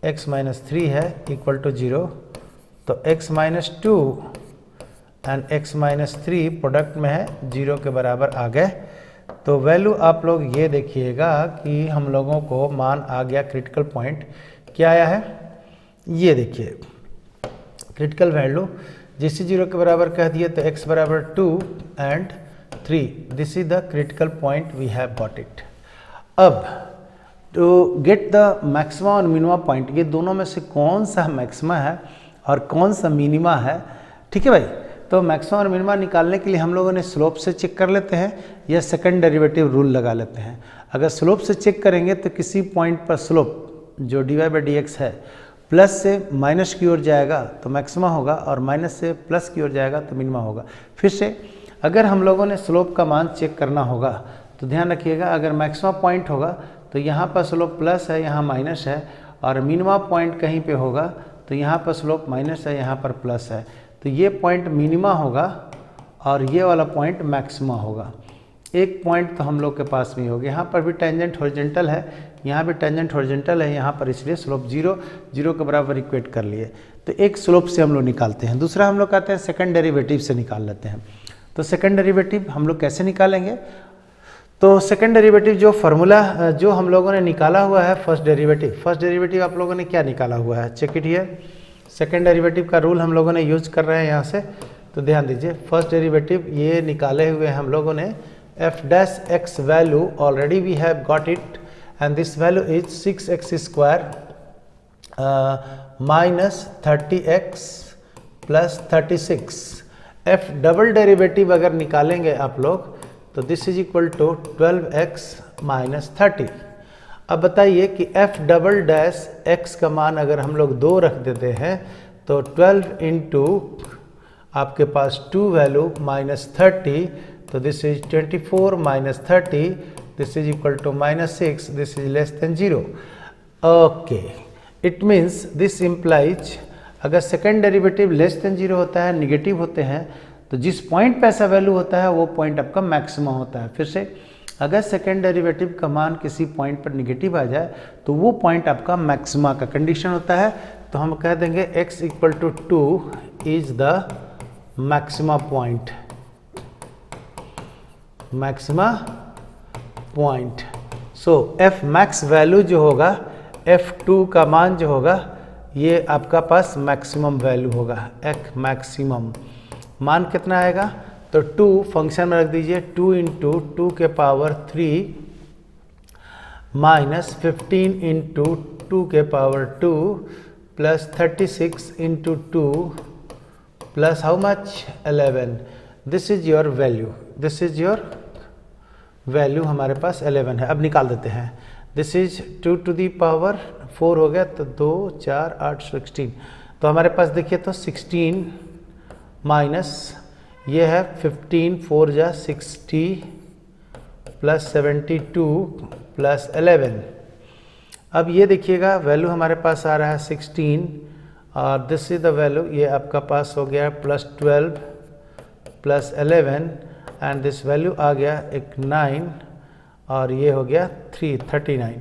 x माइनस 3 है इक्वल टू 0। तो x minus 2 and x minus 3 product में है, 0 के बराबर आ गए। तो वैल्यू आप लोग ये देखिएगा कि हम लोगों को मान आ गया, क्रिटिकल पॉइंट क्या आया है, ये देखिए क्रिटिकल वैल्यू जिसे 0 के बराबर कह दिए तो x बराबर 2 and 3, this is the critical point we have got it. अब टू गेट द मैक्सिमा और मिनिमा पॉइंट, ये दोनों में से कौन सा मैक्सिमा है और कौन सा मिनिमा है, ठीक है भाई। तो मैक्सिमा और मिनिमा निकालने के लिए हम लोगों ने स्लोप से चेक कर लेते हैं या सेकंड डेरिवेटिव रूल लगा लेते हैं। अगर स्लोप से चेक करेंगे तो किसी पॉइंट पर स्लोप जो dy/dx है प्लस से माइनस की ओर जाएगा तो मैक्सिमा होगा और माइनस से प्लस की ओर जाएगा तो मिनिमा होगा। फिर से अगर हम लोगों ने स्लोप का मान चेक करना होगा तो ध्यान रखिएगा, अगर मैक्सिमा पॉइंट होगा तो यहाँ पर स्लोप प्लस है, यहाँ माइनस है, और मिनिमा पॉइंट कहीं पे होगा तो यहाँ पर स्लोप माइनस है, यहाँ पर प्लस है। तो ये पॉइंट मिनिमा होगा और ये वाला पॉइंट मैक्सिमा होगा। एक पॉइंट तो हम लोग के पास में होगा, यहाँ पर भी टेंजेंट हॉरिजॉन्टल है, यहाँ भी टेंजेंट हॉरिजॉन्टल है, यहाँ पर इसलिए स्लोप 0 के बराबर इक्वेट कर लिए। तो एक स्लोप से हम लोग निकालते हैं, दूसरा हम लोग कहते हैं सेकंड डेरिवेटिव से निकाल लेते हैं। तो सेकंड डेरिवेटिव हम लोग कैसे निकालेंगे, तो सेकंड डेरिवेटिव जो फार्मूला जो हम लोगों ने निकाला हुआ है फर्स्ट डेरिवेटिव आप लोगों ने क्या निकाला हुआ है, check it here. Second derivative का रूल हम लोगों ने यूज कर रहे हैं यहाँ से, तो ध्यान दीजिए। फर्स्ट डेरिवेटिव ये निकाले हुए हम लोगों ने f dash x value already we have got it and this value is 6x square minus 30x plus 36। F double derivative अगर निकालेंगे आप लोग तो this is equal to 12x minus 30। अब बताइए कि एफ डबल डैश एक्स का मान अगर हम लोग 2 रख देते हैं तो 12 इंटू आपके पास 2 वैल्यू माइनस 30, तो this is 24 minus 30, this is equal to minus 6, this is less than 0। Okay, it means this implies अगर सेकेंड डेरिवेटिव लेस देन 0 होता है, निगेटिव होते हैं, तो जिस पॉइंट पे ऐसा वैल्यू होता है वो पॉइंट आपका मैक्सिमम होता है। फिर से अगर सेकेंड डेरिवेटिव का मान किसी पॉइंट पर निगेटिव आ जाए तो वो पॉइंट आपका मैक्सिमा का कंडीशन होता है। तो हम कह देंगे x equal to 2 is the maxima point, maxima point. So f max value जो होगा, f2 का मान जो होगा, ये आपका पास मैक्सिमम वैल्यू होगा। एक मैक्सिमम मान कितना आएगा, तो 2 फंक्शन में रख दीजिए, 2 इंटू 2 के पावर 3 माइनस 15 इंटू 2 के power 2 plus 36 into 2 plus how much 11। This is your value, this is your value हमारे पास 11 है। अब निकाल देते हैं, this is 2 to the power 4 हो गया, तो 2 4 8 16। तो हमारे पास देखिए तो 16 माइनस ये है 15 4 जा 60 प्लस 72 प्लस 11। अब ये देखिएगा वैल्यू हमारे पास आ रहा है 16 और दिस इज द वैल्यू, ये आपका पास हो गया plus 12 plus 11 and this value आ गया एक 9 और ये हो गया 39।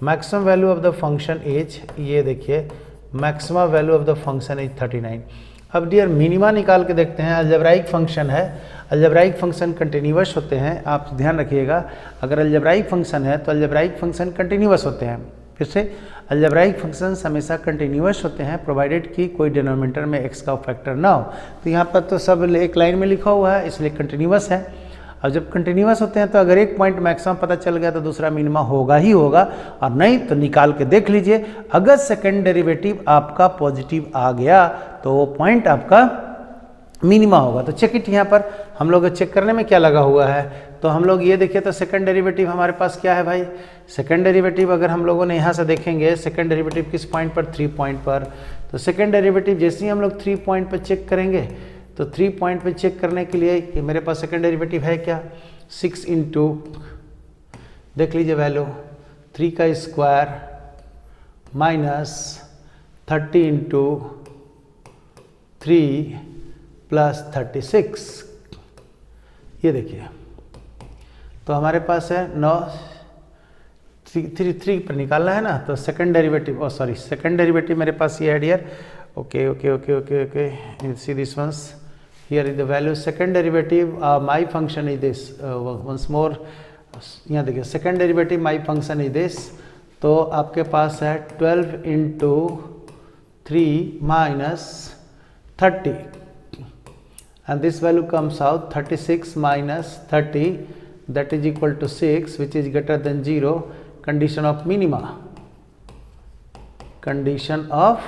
Maximum value of the function is, ये देखिए maxima value of the function is 39। अब डियर मिनिमा निकाल के देखते हैं। अलजेब्राइक फंक्शन है, अलजेब्राइक फंक्शन कंटिन्यूअस होते हैं। आप ध्यान रखिएगा, अगर अलजेब्राइक फंक्शन है तो अलजेब्राइक फंक्शन कंटिन्यूअस होते हैं। फिर से अलजेब्राइक फंक्शंस हमेशा कंटिन्यूअस होते हैं प्रोवाइडेड कि कोई डिनोमिनेटर में x का फैक्टर ना हो। तो यहाँ पर तो सब एक लाइन में लिखा हुआ है, इसलिए कंटिन्यूअस है। अब जब कंटिन्यूअस होते हैं तो अगर एक पॉइंट मैक्सिमम पता चल गया तो दूसरा मिनिमा होगा ही होगा, और नहीं तो निकाल के देख लीजिए। अगर सेकंड डेरिवेटिव आपका पॉजिटिव आ गया तो वो पॉइंट आपका मिनिमा होगा। तो चेक इट, यहाँ पर हम लोग चेक करने में क्या लगा हुआ है, तो हम लोग ये देखिए तो सेकंड डेरिवेटिव हमारे पास क्या है भाई। सेकंड डेरिवेटिव अगर हम लोगों ने यहाँ से देखेंगे, सेकंड डेरिवेटिव किस पॉइंट पर, 3 पॉइंट पर। तो सेकंड डेरिवेटिव जैसे ही हम लोग 3 पॉइंट पर चेक करेंगे, तो 3 पॉइंट पे चेक करने के लिए ये मेरे पास सेकंड डेरिवेटिव है क्या, 6 इंटू, देख लीजिए वैल्यू 3 का स्क्वायर माइनस 30 इंटू 3 प्लस 36। ये देखिए तो हमारे पास है 9, 3 पर निकालना है ना, तो सेकंड डेरिवेटिव, सेकंड डेरिवेटिव मेरे पास ये है dear. Okay okay okay okay okay, you see this once, here is the value second derivative my function is this. Once more यहाँ देखिए second derivative my function is this, तो आपके पास है 12 into 3 minus 30 and this value comes out 36 minus 30, that is equal to 6, which is greater than 0, condition of minima, condition of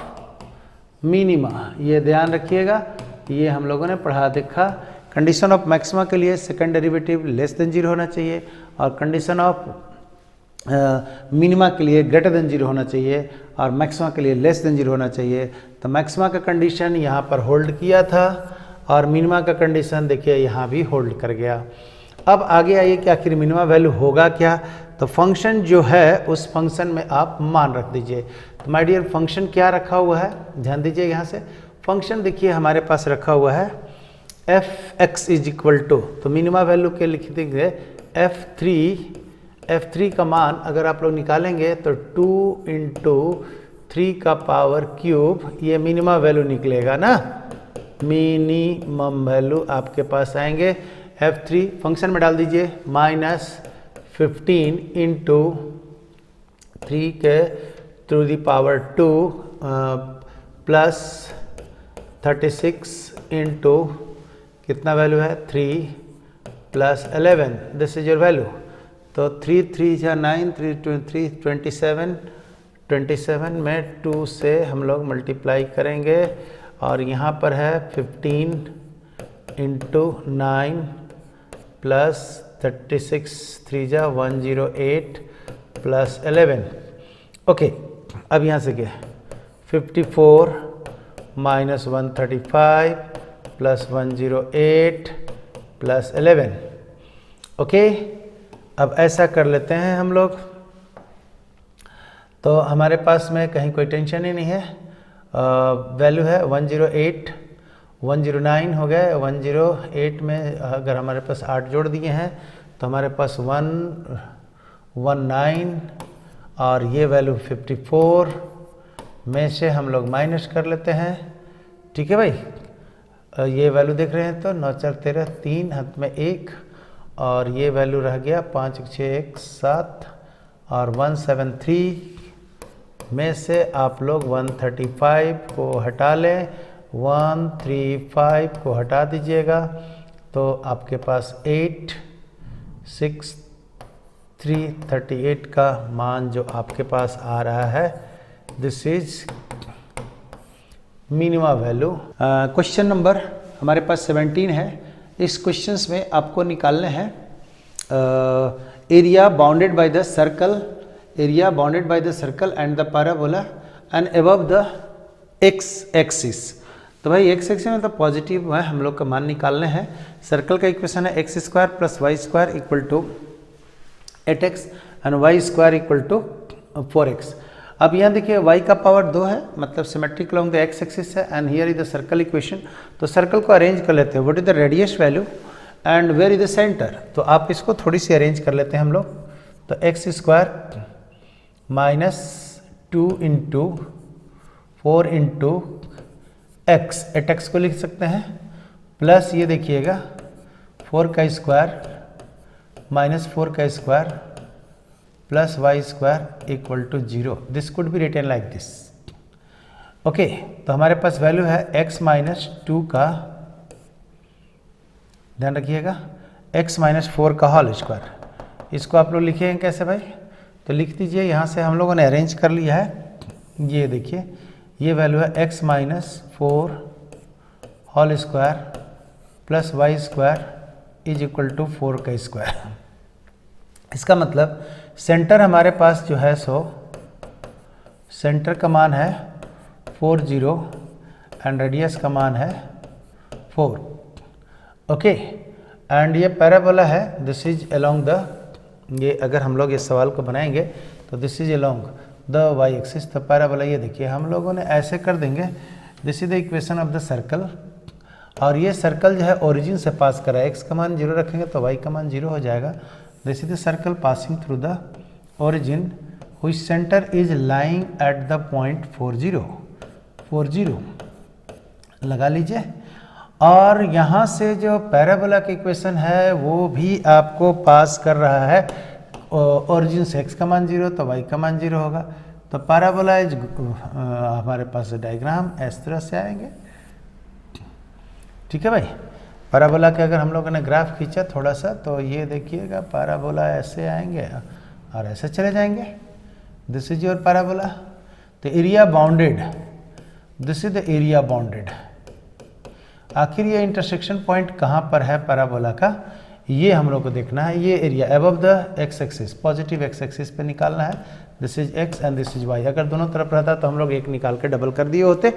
minima। ये ध्यान रखिएगा, ये हम लोगों ने पढ़ा देखा। कंडीशन ऑफ मैक्सिमा के लिए सेकंड डेरिवेटिव लेस देन 0 होना चाहिए, और कंडीशन ऑफ मिनिमा के लिए ग्रेटर देन 0 होना चाहिए, और मैक्सिमा के लिए लेस देन 0 होना चाहिए। तो मैक्सिमा का कंडीशन यहाँ पर होल्ड किया था, और मिनिमा का कंडीशन देखिए यहाँ भी होल्ड कर गया। अब आगे आइए कि आखिर मिनिमा वैल्यू होगा क्या। तो फंक्शन जो है उस फंक्शन में आप मान रख दीजिए। तो माय डियर फंक्शन क्या रखा हुआ है, ध्यान दीजिए यहाँ से। फंक्शन देखिए हमारे पास रखा हुआ है f(x) इज इक्वल टू, तो मिनिमा वैल्यू के लिख देंगे f3 का मान अगर आप लोग निकालेंगे तो 2 इंटू 3 का पावर क्यूब, ये मिनिमा वैल्यू निकलेगा ना, मिनिमम वैल्यू आपके पास आएंगे। f3 फंक्शन में डाल दीजिए माइनस 15 इंटू 3 के to the power 2 plus 36 into कितना वैल्यू है 3 plus 11, this is your value. तो 3 3 9, 3 3 27, 27 में 2 से हम लोग मल्टीप्लाई करेंगे, और यहाँ पर है 15 इंटू 9 प्लस 36, 3 जा 108 प्लस 11। ओके, अब यहाँ से क्या 54 माइनस 135 प्लस 108 प्लस 11। ओके, अब ऐसा कर लेते हैं हम लोग, तो हमारे पास में कहीं कोई टेंशन ही नहीं है। वैल्यू है 108, 109 हो गया। 108 में अगर हमारे पास 8 जोड़ दिए हैं तो हमारे पास 119, और ये वैल्यू 54 में से हम लोग माइनस कर लेते हैं। ठीक है भाई, ये वैल्यू देख रहे हैं तो 9 4 13, 3 हाथ में 1, और ये वैल्यू रह गया 5 6 1 7, और 173 में से आप लोग 135 को हटा लें, 135 को हटा दीजिएगा, तो आपके पास 8 6 3 38 का मान जो आपके पास आ रहा है, this is minima value. Question number हमारे पास 17 है। इस क्वेश्चंस में आपको निकालने हैं area bounded by the circle, area bounded by the circle and the parabola and above the x axis. तो भाई एक्स एक्सिस में तो पॉजिटिव है, हम लोग का मान निकालने हैं। सर्कल का इक्वेशन है x square plus y square equal to 8x and y square equal to 4x। अब यहाँ देखिए y का पावर 2 है, मतलब symmetric along the x axis है, and here is the circle equation. तो सर्कल को अरेंज कर लेते हैं, what is the radius value and where is the centre. तो आप इसको थोड़ी सी अरेंज कर लेते हैं हम लोग। तो x square minus 2 into 4 into x, eight x को लिख सकते हैं, प्लस ये देखिएगा 4 का स्क्वायर माइनस 4 का square plus y square equal to 0। This could be written like this. Okay, तो हमारे पास वैल्यू है x माइनस 2 का, ध्यान रखिएगा, x माइनस 4 का होल स्क्वायर। इसको आप लोग लिखेंगे कैसे भाई? तो लिख दीजिए, यहाँ से हम लोगों ने अरेंज कर लिया है। ये देखिए, ये वैल्यू है x minus 4 whole square plus y square is equal to 4 का स्क्वायर। इसका मतलब सेंटर हमारे पास जो है सो सेंटर का मान है 40 एंड रेडियस का मान है 4। ओके, एंड ये पैराबोला है, दिस इज अलोंग द, ये अगर हम लोग इस सवाल को बनाएंगे तो this is along the y axis. The parabola, ये देखिए हम लोगों ने ऐसे कर देंगे, this is the equation of the circle, और ये सर्कल जो है ओरिजिन से पास कर रहा है, एक्स का मान 0 रखेंगे तो वाई का मान 0 हो जाएगा। This is the circle passing through the origin which centre is lying at the point 40 लगा लीजिए। और यहाँ से जो पैराबोला की इक्वेशन है वो भी आपको पास कर रहा है ओरिजिन से, एक्स का मान 0 तो वाई का मान 0 होगा। तो पैराबोला इज हमारे पास डायग्राम इस तरह से आएंगे। ठीक है भाई, पैराबोला के अगर हम लोगों ने ग्राफ खींचा थोड़ा सा तो ये देखिएगा, पैराबोला ऐसे आएंगे और ऐसे चले जाएंगे। This is your parabola. तो area bounded, this is the area bounded. आखिर ये इंटरसेक्शन पॉइंट कहाँ पर है पैराबोला का, ये हम लोग को देखना है। ये area above the x axis, positive x axis पे निकालना है। This is x and this is y. अगर दोनों तरफ रहता तो हम लोग एक निकाल के डबल कर दिए होते।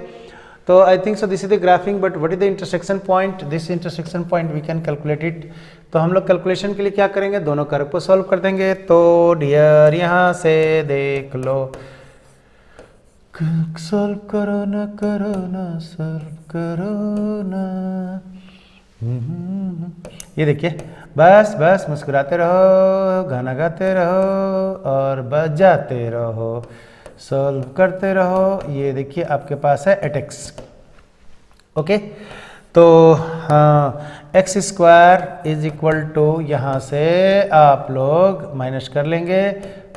तो I think so this is the graphing, but what is the intersection point? This intersection point we can calculate it. तो हम लोग कैलकुलेशन के लिए क्या करेंगे, दोनों कर्व को सॉल्व कर देंगे। तो डियर यहाँ से देख लो, सॉल्व करो ना सॉल्व करो ना। ये देखिए, बस बस मुस्कुराते रहो, गाना गाते रहो और बजाते रहो, सॉल्व करते रहो। ये देखिए आपके पास है एट एक्स। ओके, तो हाँ, x square is equal to, यहाँ से आप लोग माइनस कर लेंगे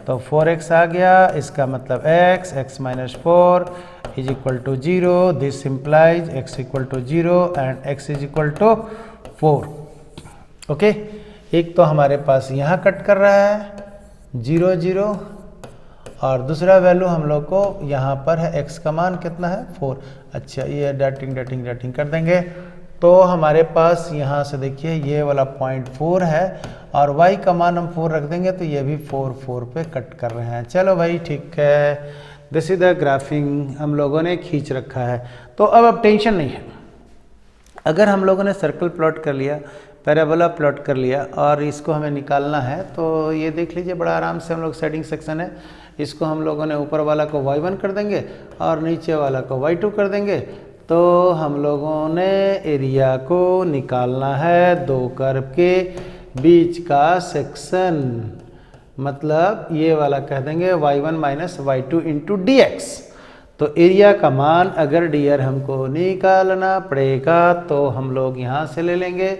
तो 4x आ गया। इसका मतलब x minus 4 is equal to 0। This implies x equal to 0 and x is equal to 4। Okay, एक तो हमारे पास यहाँ कट कर रहा है 0 0, और दूसरा वैल्यू हम लोग को यहाँ पर है x का मान कितना है 4। अच्छा, ये डैटिंग कर देंगे तो हमारे पास यहाँ से देखिए ये वाला पॉइंट 4 है और y का मान हम 4 रख देंगे तो ये भी 4 पे कट कर रहे हैं। चलो भाई ठीक है, दिस इज द ग्राफिंग हम लोगों ने खींच रखा है। तो अब टेंशन नहीं है, अगर हम लोगों ने सर्कल प्लॉट कर लिया, पैराबोला प्लॉट कर लिया और इसको हमें निकालना है तो ये देख लीजिए बड़ा आराम से हम लोग सेटिंग सेक्शन है, इसको हम लोगों ने ऊपर वाला को y1 कर देंगे और नीचे वाला को y2 कर देंगे। तो हम लोगों ने एरिया को निकालना है दो कर्व के बीच का सेक्शन, मतलब ये वाला कह देंगे y1 minus y2 into D x. तो एरिया का मान अगर डियर हमको निकालना पड़ेगा तो हम लोग यहाँ से ले लेंगे,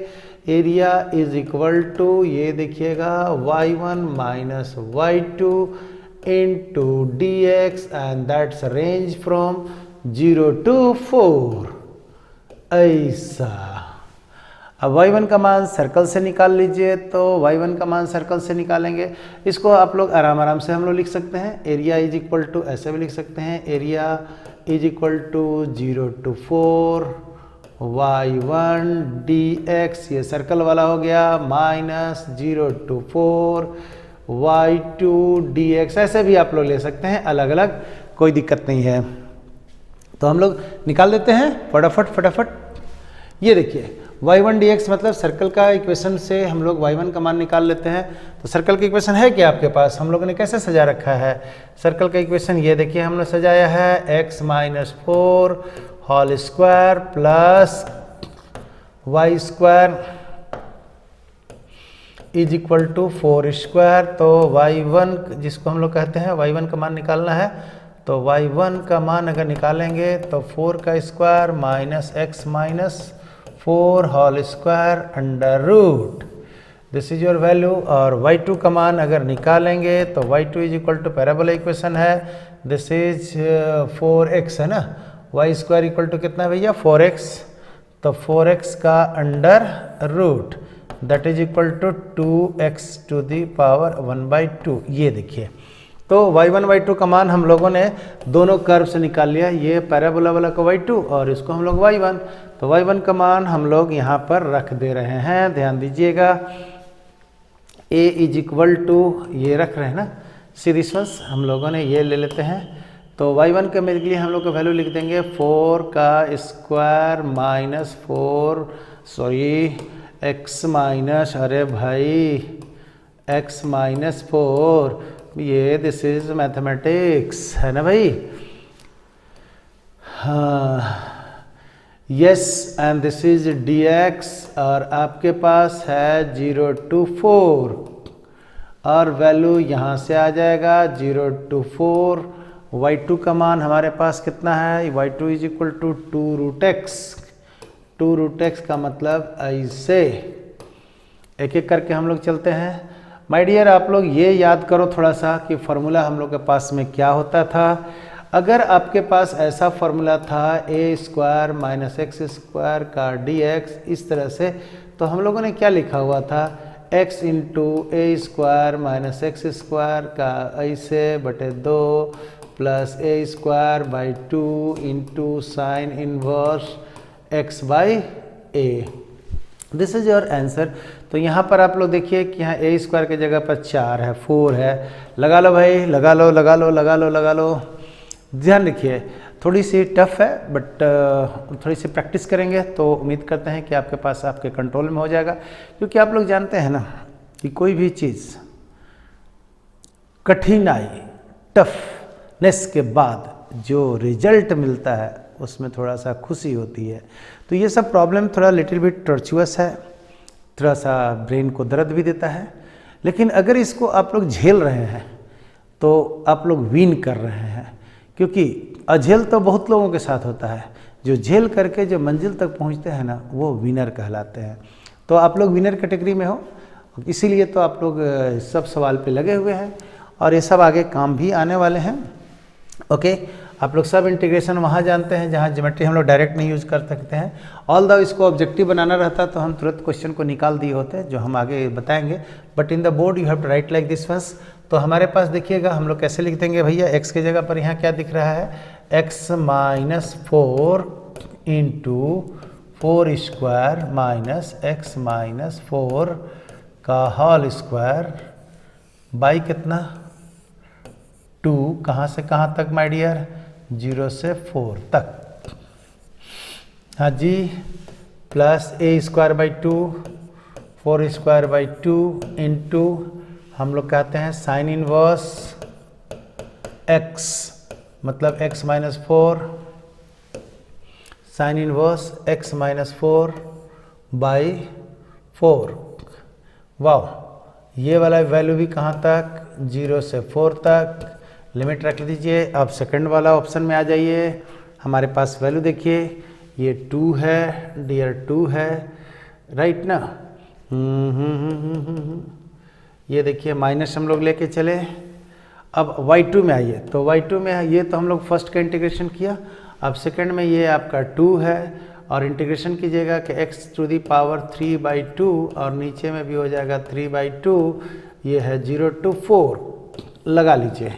एरिया इज इक्वल टू, ये देखिएगा y1 minus y2 into D x and that's range from 0 to 4। ऐसा, अब y1 का मान सर्कल से निकाल लीजिए, तो y1 का मान सर्कल से निकालेंगे। इसको आप लोग आराम से हम लोग लिख सकते हैं, एरिया इज इक्वल टू, ऐसे भी लिख सकते हैं, area is equal to 0 to 4 y1 dx, ये सर्कल वाला हो गया, माइनस 0 to 4 y2 dx। ऐसे भी आप लोग ले सकते हैं अलग अलग, कोई दिक्कत नहीं है। तो हम लोग निकाल देते हैं फटाफट। ये देखिए y1 dx मतलब सर्कल का इक्वेशन से हम लोग y1 का मान निकाल लेते हैं। तो सर्कल का इक्वेशन है क्या आपके पास, हम लोगों ने कैसे सजा रखा है सर्कल का इक्वेशन, ये देखिए हमने सजाया है x minus 4 whole square plus y square is equal to 4 square. तो y1 जिसको हम लोग कहते हैं y1 का मान निकालना है तो y1 का मान अगर निकालेंगे तो 4 का square minus x minus 4 whole square under root, this is your value. और y2 का मान अगर निकालेंगे तो y2 is equal to parabola equation है, दिस इज 4x है ना, y स्क्वायर इक्वल टू कितना भैया 4x, तो 4x का under root that is equal to 2x to the power 1/2। ये देखिए, तो y1 y2 का मान हम लोगों ने दोनों कर्व से निकाल लिया, ये पैराबोला वाला का y2 और इसको हम लोग y1, तो y1 का मान हम लोग यहाँ पर रख दे रहे हैं, ध्यान दीजिएगा। a इज इक्वल टू ये रख रहे हैं ना, सी दिस वंस हम लोगों ने ये ले लेते हैं, तो y1 के मेरे लिए हम लोग का वैल्यू लिख देंगे 4 का square minus 4 sorry x minus, अरे भाई x माइनस 4, ये दिस इज मैथमेटिक्स है ना भाई, हाँ yes, and this is dx और आपके पास है 0 to 4 और वैल्यू यहाँ से आ जाएगा 0 to 4। y2 का मान हमारे पास कितना है, y2 is equal to 2 root x, 2 root x का मतलब ऐसे एक एक करके हम लोग चलते हैं। माय डियर आप लोग ये याद करो थोड़ा सा कि फार्मूला हम लोग के पास में क्या होता था। अगर आपके पास ऐसा फार्मूला था a square minus x square का dx इस तरह से, तो हम लोगों ने क्या लिखा हुआ था, x इंटू ए स्क्वायर माइनस एक्स स्क्वायर का ऐसे बटे 2 plus a square by 2 into sine inverse x by a, this is your answer. तो यहाँ पर आप लोग देखिए कि यहाँ a स्क्वायर की जगह पर 4 है, 4 है, लगा लो भाई, लगा लो लगा लो लगा लो लगा लो। ध्यान रखिए थोड़ी सी टफ है बट थोड़ी सी प्रैक्टिस करेंगे तो उम्मीद करते हैं कि आपके पास आपके कंट्रोल में हो जाएगा, क्योंकि आप लोग जानते हैं ना कि कोई भी चीज़ कठिनाई टफनेस के बाद जो रिजल्ट मिलता है उसमें थोड़ा सा खुशी होती है। तो ये सब प्रॉब्लम थोड़ा लिटिल बिट टॉर्चुअस है, थोड़ा सा ब्रेन को दर्द भी देता है, लेकिन अगर इसको आप लोग झेल रहे हैं तो आप लोग विन कर रहे हैं, क्योंकि अझेल तो बहुत लोगों के साथ होता है, जो झेल करके जो मंजिल तक पहुंचते हैं ना वो विनर कहलाते हैं। तो आप लोग विनर कैटेगरी में हो, इसीलिए तो आप लोग सब सवाल पे लगे हुए हैं और ये सब आगे काम भी आने वाले हैं। ओके, आप लोग सब इंटीग्रेशन वहाँ जानते हैं जहाँ ज्योमेट्री हम लोग डायरेक्ट नहीं यूज़ कर सकते हैं। ऑल द इसको ऑब्जेक्टिव बनाना रहता तो हम तुरंत क्वेश्चन को निकाल दिए होते, जो हम आगे बताएंगे, but in the board you have to write like this once. तो हमारे पास देखिएगा हम लोग कैसे लिख देंगे भैया, x की जगह पर यहाँ क्या दिख रहा है, x minus 4 into 4 square minus x minus 4 का होल स्क्वायर बाई कितना 2, कहाँ से कहाँ तक माय डियर, 0 से 4 तक, हाँ जी, plus a square by 2 4 square by 2 into हम लोग कहते हैं साइन इनवर्स x मतलब x minus 4, sine inverse x minus 4 by 4। वाह, ये वाला वैल्यू भी कहाँ तक, 0 से 4 तक, लिमिट रख दीजिए। अब सेकंड वाला ऑप्शन में आ जाइए, हमारे पास वैल्यू देखिए, ये 2 है डियर, 2 है राइट ना, ये देखिए माइनस हम लोग लेके चले। अब y2 में आइए, तो y2 में ये तो हम लोग फर्स्ट का इंटीग्रेशन किया, अब सेकंड में ये आपका 2 है और इंटीग्रेशन कीजिएगा कि x टू दी पावर 3/2 और नीचे में भी हो जाएगा 3/2, ये है 0 to 4 लगा लीजिए।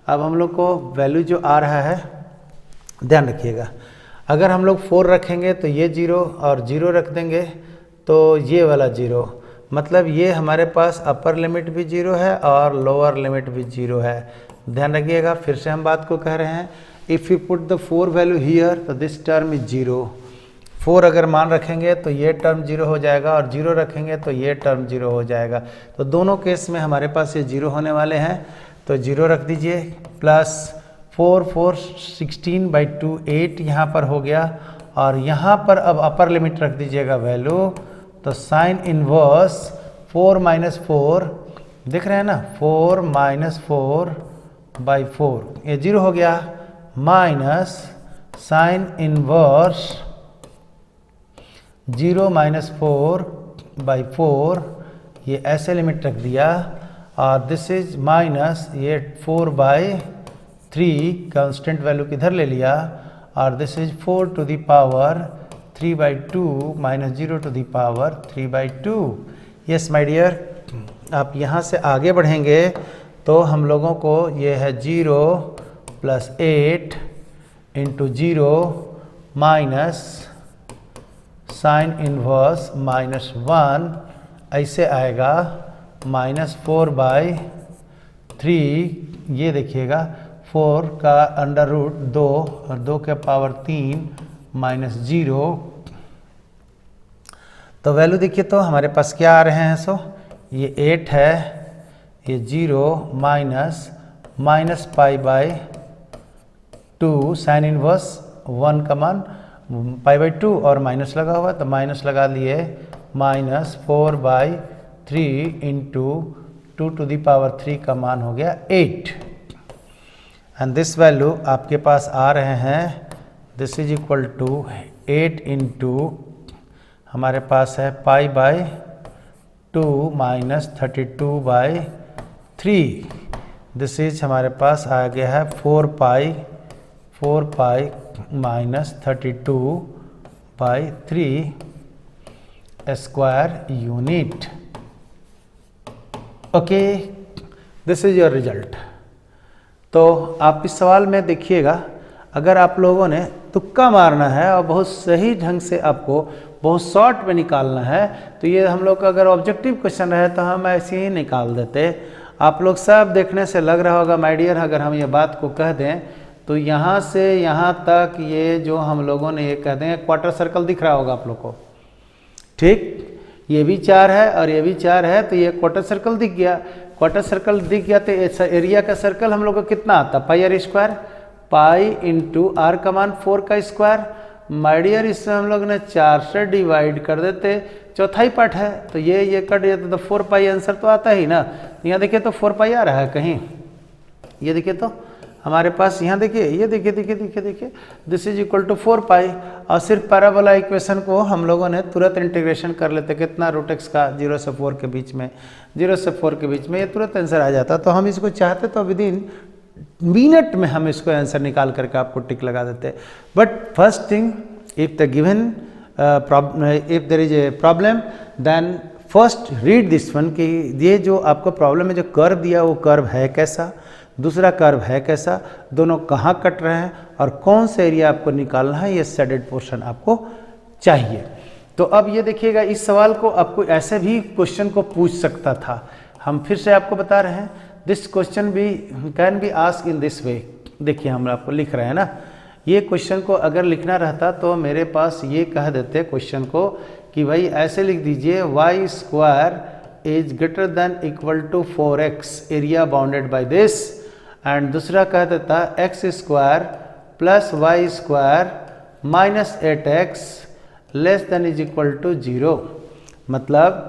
अब हम लोग को वैल्यू जो आ रहा है ध्यान रखिएगा, अगर हम लोग 4 रखेंगे तो ये 0 और 0 रख देंगे तो ये वाला 0, मतलब ये हमारे पास अपर लिमिट भी 0 है और लोअर लिमिट भी 0 है। ध्यान रखिएगा, फिर से हम बात को कह रहे हैं, if you put the 4 value here तो दिस टर्म इज 0, 4 अगर मान रखेंगे तो ये टर्म 0 हो जाएगा और 0 रखेंगे तो ये टर्म 0 हो जाएगा। तो दोनों केस में हमारे पास ये 0 होने वाले हैं, तो 0 रख दीजिए, प्लस 4 4 16/2 8 यहाँ पर हो गया, और यहाँ पर अब अपर लिमिट रख दीजिएगा वैल्यू, तो साइन इनवर्स 4 माइनस 4 दिख रहे हैं ना, 4 माइनस 4 बाई 4, ये 0 हो गया, minus sine inverse 0 minus 4 by 4, ये ऐसे लिमिट रख दिया, और दिस इज माइनस ये 4 बाई 3 कांस्टेंट वैल्यू किधर ले लिया, और this is 4 to the power 3 by 2 minus 0 to the power 3 by 2। Yes my dear, आप यहाँ से आगे बढ़ेंगे तो हम लोगों को ये है 0 plus 8 into 0 minus sine inverse minus 1 ऐसे आएगा, माइनस 4 बाई 3, ये देखिएगा 4 का अंडर रूट 2 और 2 के पावर 3 माइनस 0। तो वैल्यू देखिए तो हमारे पास क्या आ रहे हैं, सो ये 8 है, ये 0 minus pi by 2 sine inverse 1 का मान पाई बाई 2 और माइनस लगा हुआ, तो माइनस लगा लिए, minus 4 by 3 into 2 to the power 3 का मान हो गया 8, एंड दिस वैल्यू आपके पास आ रहे हैं, this is equal to 8 into हमारे पास है pi by 2 minus 32 by 3, this is हमारे पास आ गया है 4 pi minus 32 by 3 square unit. Okay, this is your result. तो आप इस सवाल में देखिएगा, अगर आप लोगों ने तुक्का मारना है और बहुत सही ढंग से आपको बहुत शॉर्ट में निकालना है, तो ये हम लोग का अगर ऑब्जेक्टिव क्वेश्चन है तो हम ऐसे ही निकाल देते। आप लोग सब देखने से लग रहा होगा माय डियर, अगर हम ये बात को कह दें तो यहाँ से यहाँ तक ये जो हम लोगों ने ये कह दें क्वार्टर सर्कल दिख रहा होगा आप लोग को, ठीक, ये भी 4 है और ये भी 4 है, तो ये क्वार्टर सर्कल दिख गया। क्वार्टर सर्कल दिख गया तो एरिया का सर्कल हम लोग को कितना आता, pi R square, pi into R का मान 4 का स्क्वायर। माय डियर, इससे हम लोग ने 4 से डिवाइड कर देते, चौथाई पार्ट है तो ये कट जाता तो 4 पाई आंसर तो आता ही ना। यहाँ देखिए तो 4 पाई आ रहा है कहीं, ये देखिए तो हमारे पास यहाँ देखिए, ये देखिए दिस इज इक्वल टू 4 पाई, और सिर्फ पैराबोला इक्वेशन को हम लोगों ने तुरंत इंटीग्रेशन कर लेते, कितना रूट एक्स का 0 से 4 के बीच में, 0 से 4 के बीच में, ये तुरंत आंसर आ जाता। तो हम इसको चाहते तो विद इन मिनट में हम इसको आंसर निकाल करके आपको टिक लगा देते। But first thing, if the given if there is a problem then first read this one, कि ये जो आपको प्रॉब्लम है, जो कर्व दिया वो कर्व है कैसा, दूसरा कर्व है कैसा, दोनों कहाँ कट रहे हैं और कौन सा एरिया आपको निकालना है, ये शेडेड पोर्शन आपको चाहिए। तो अब ये देखिएगा, इस सवाल को आपको ऐसे भी क्वेश्चन को पूछ सकता था। हम फिर से आपको बता रहे हैं, दिस क्वेश्चन भी can be ask in this way. देखिए हम आपको लिख रहे हैं ना, ये क्वेश्चन को अगर लिखना रहता तो मेरे पास ये कह देते क्वेश्चन को कि भाई ऐसे लिख दीजिए, y square is greater than equal to 4x area bounded by this, and दूसरा कह देता x square plus y square minus 8x less than is equal to 0। मतलब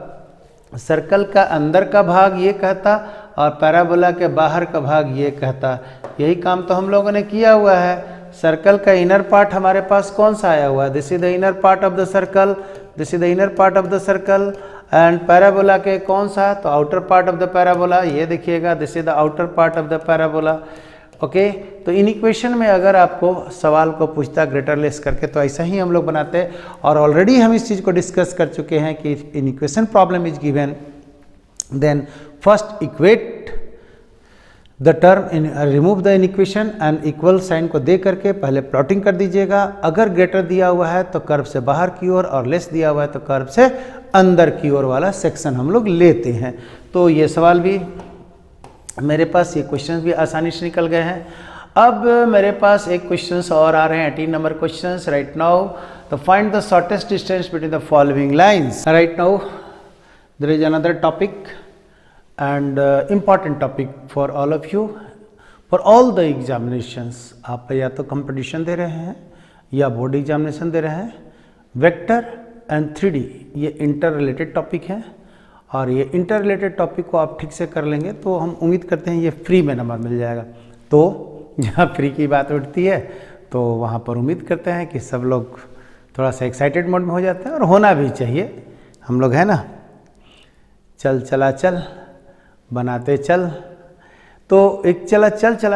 सर्कल का अंदर का भाग ये कहता और पैराबोला के बाहर का भाग ये कहता। यही काम तो हम लोगों ने किया हुआ है। सर्कल का इनर पार्ट हमारे पास कौन सा आया हुआ है, this is the inner part of the circle, this is the inner part of the circle, and parabola के कौन सा, तो outer part of the parabola, ये देखिएगा this is the outer part of the parabola. Okay, तो in equation में अगर आपको सवाल को पूछता ग्रेटर लेस करके, तो ऐसा ही हम लोग बनाते हैं। और ऑलरेडी हम इस चीज़ को डिस्कस कर चुके हैं कि inequation problem is given, then first equate the term in, remove the inequation and equal sign को दे करके पहले प्लॉटिंग कर दीजिएगा। अगर ग्रेटर दिया हुआ है तो कर्व से बाहर की ओर, और लेस दिया हुआ है तो कर्व से अंदर की ओर वाला सेक्शन हम लोग लेते हैं। तो ये सवाल भी मेरे पास, ये क्वेश्चन भी आसानी से निकल गए हैं। अब मेरे पास एक क्वेश्चंस और आ रहे हैं, 18 नंबर क्वेश्चंस राइट नाउ। तो find the shortest distance between the following lines. Right now there is another topic and important topic for all of you, for all the examinations। आप या तो कंपटीशन दे रहे हैं या बोर्ड एग्जामिनेशन दे रहे हैं, vector and 3D ये inter related topic है, और ये इंटर रिलेटेड टॉपिक को आप ठीक से कर लेंगे तो हम उम्मीद करते हैं ये फ्री में नंबर मिल जाएगा। तो जहाँ फ्री की बात उठती है तो वहाँ पर उम्मीद करते हैं कि सब लोग थोड़ा सा एक्साइटेड मोड में हो जाते हैं, और होना भी चाहिए। हम लोग है ना, चल चला चल बनाते चल। तो एक चला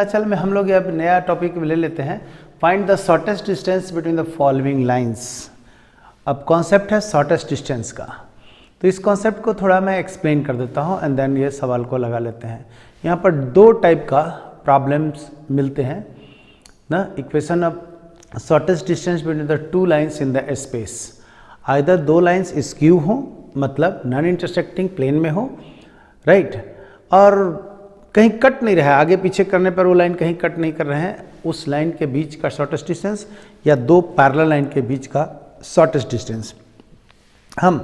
चल में हम लोग अब नया टॉपिक ले लेते हैं, find the shortest distance between the following lines. अब कॉन्सेप्ट है शॉर्टेस्ट डिस्टेंस का, तो इस कॉन्सेप्ट को थोड़ा मैं एक्सप्लेन कर देता हूँ एंड देन ये सवाल को लगा लेते हैं। यहाँ पर दो टाइप का प्रॉब्लम्स मिलते हैं ना, equation of shortest distance between the two lines in the space. Either दो लाइंस स्क्यू हो, मतलब नॉन इंटरसेक्टिंग प्लेन में हो, राइट, और कहीं कट नहीं रहा है, आगे पीछे करने पर वो लाइन कहीं कट नहीं कर रहे हैं, उस लाइन के बीच का शॉर्टेस्ट डिस्टेंस, या दो पैरेलल लाइन के बीच का शॉर्टेस्ट डिस्टेंस। हम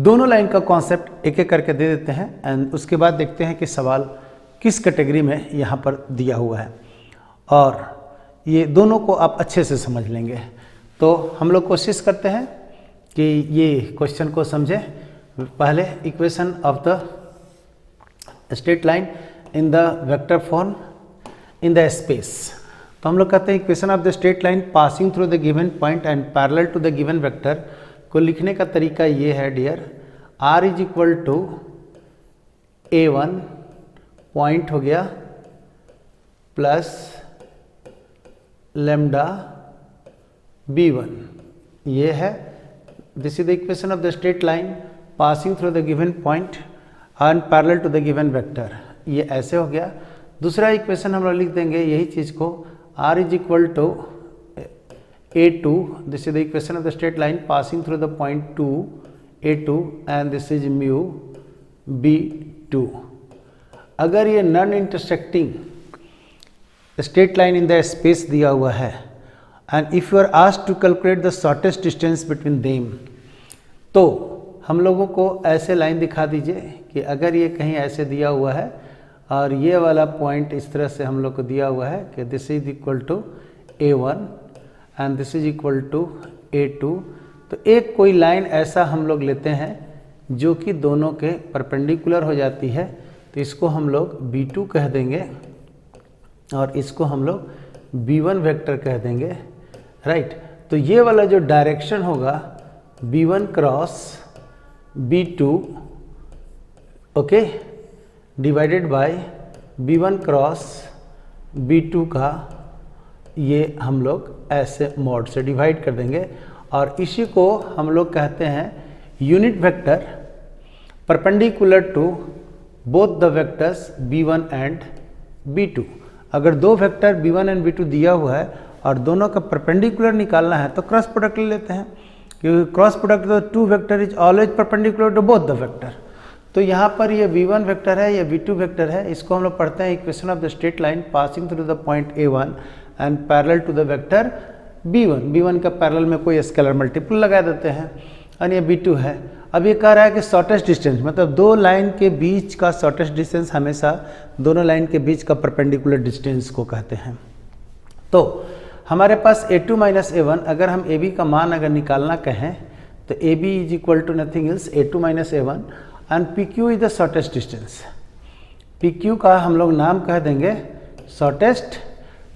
दोनों लाइन का कॉन्सेप्ट एक एक करके दे देते हैं एंड उसके बाद देखते हैं कि सवाल किस कैटेगरी में यहाँ पर दिया हुआ है, और ये दोनों को आप अच्छे से समझ लेंगे। तो हम लोग कोशिश करते हैं कि ये क्वेश्चन को समझें। पहले equation of the straight line in the vector form in the space. तो हम लोग कहते हैं equation of the straight line passing through the given point and parallel to the given vector को लिखने का तरीका ये है dear, r is equal to a1 point हो गया प्लस लेमडा b1, ये है, this is the equation of the straight line passing through the given point and parallel to the given vector, ये ऐसे हो गया। दूसरा इक्वेशन हम लोग लिख देंगे यही चीज़ को, r is equal to a2, this is the equation of the straight line passing through the point 2 a2 and this is mu b2। अगर ये non intersecting straight line in the space दिया हुआ है and if you are asked to calculate the shortest distance between them, तो हम लोगों को ऐसे लाइन दिखा दीजिए कि अगर ये कहीं ऐसे दिया हुआ है और ये वाला पॉइंट इस तरह से हम लोग को दिया हुआ है कि this is equal to a1 and this is equal to a2, तो एक कोई लाइन ऐसा हम लोग लेते हैं जो कि दोनों के परपेंडिकुलर हो जाती है, तो इसको हम लोग b2 कह देंगे और इसको हम लोग b1 वेक्टर कह देंगे, राइट। तो ये वाला जो डायरेक्शन होगा b1 cross b2, okay, divided by b1 cross b2 का ये हम लोग ऐसे मोड से डिवाइड कर देंगे, और इसी को हम लोग कहते हैं unit vector perpendicular to both the vectors b1 and b2। अगर दो वेक्टर b1 एंड b2 दिया हुआ है और दोनों का परपेंडिकुलर निकालना है तो क्रॉस प्रोडक्ट ले लेते हैं, क्योंकि cross product the two vector is always perpendicular to both the vector. तो यहाँ पर ये v1 वेक्टर है, ये v2 वेक्टर है, इसको हम लोग पढ़ते हैं equation of the straight line passing through the point a1 and parallel to the vector b1 का पैरेलल में कोई स्केलर मल्टीपल लगा देते हैं, और ये b2 है। अब ये कह रहा है कि शॉर्टेस्ट डिस्टेंस, मतलब दो लाइन के बीच का शॉर्टेस्ट डिस्टेंस हमेशा दोनों लाइन के बीच का परपेंडिकुलर डिस्टेंस को कहते हैं। तो हमारे पास a2 माइनस a1, अगर हम ab का मान अगर निकालना कहें तो ab is equal to nothing else a2 minus a1 and pq is the shortest distance. pq का हम लोग नाम कह देंगे शॉर्टेस्ट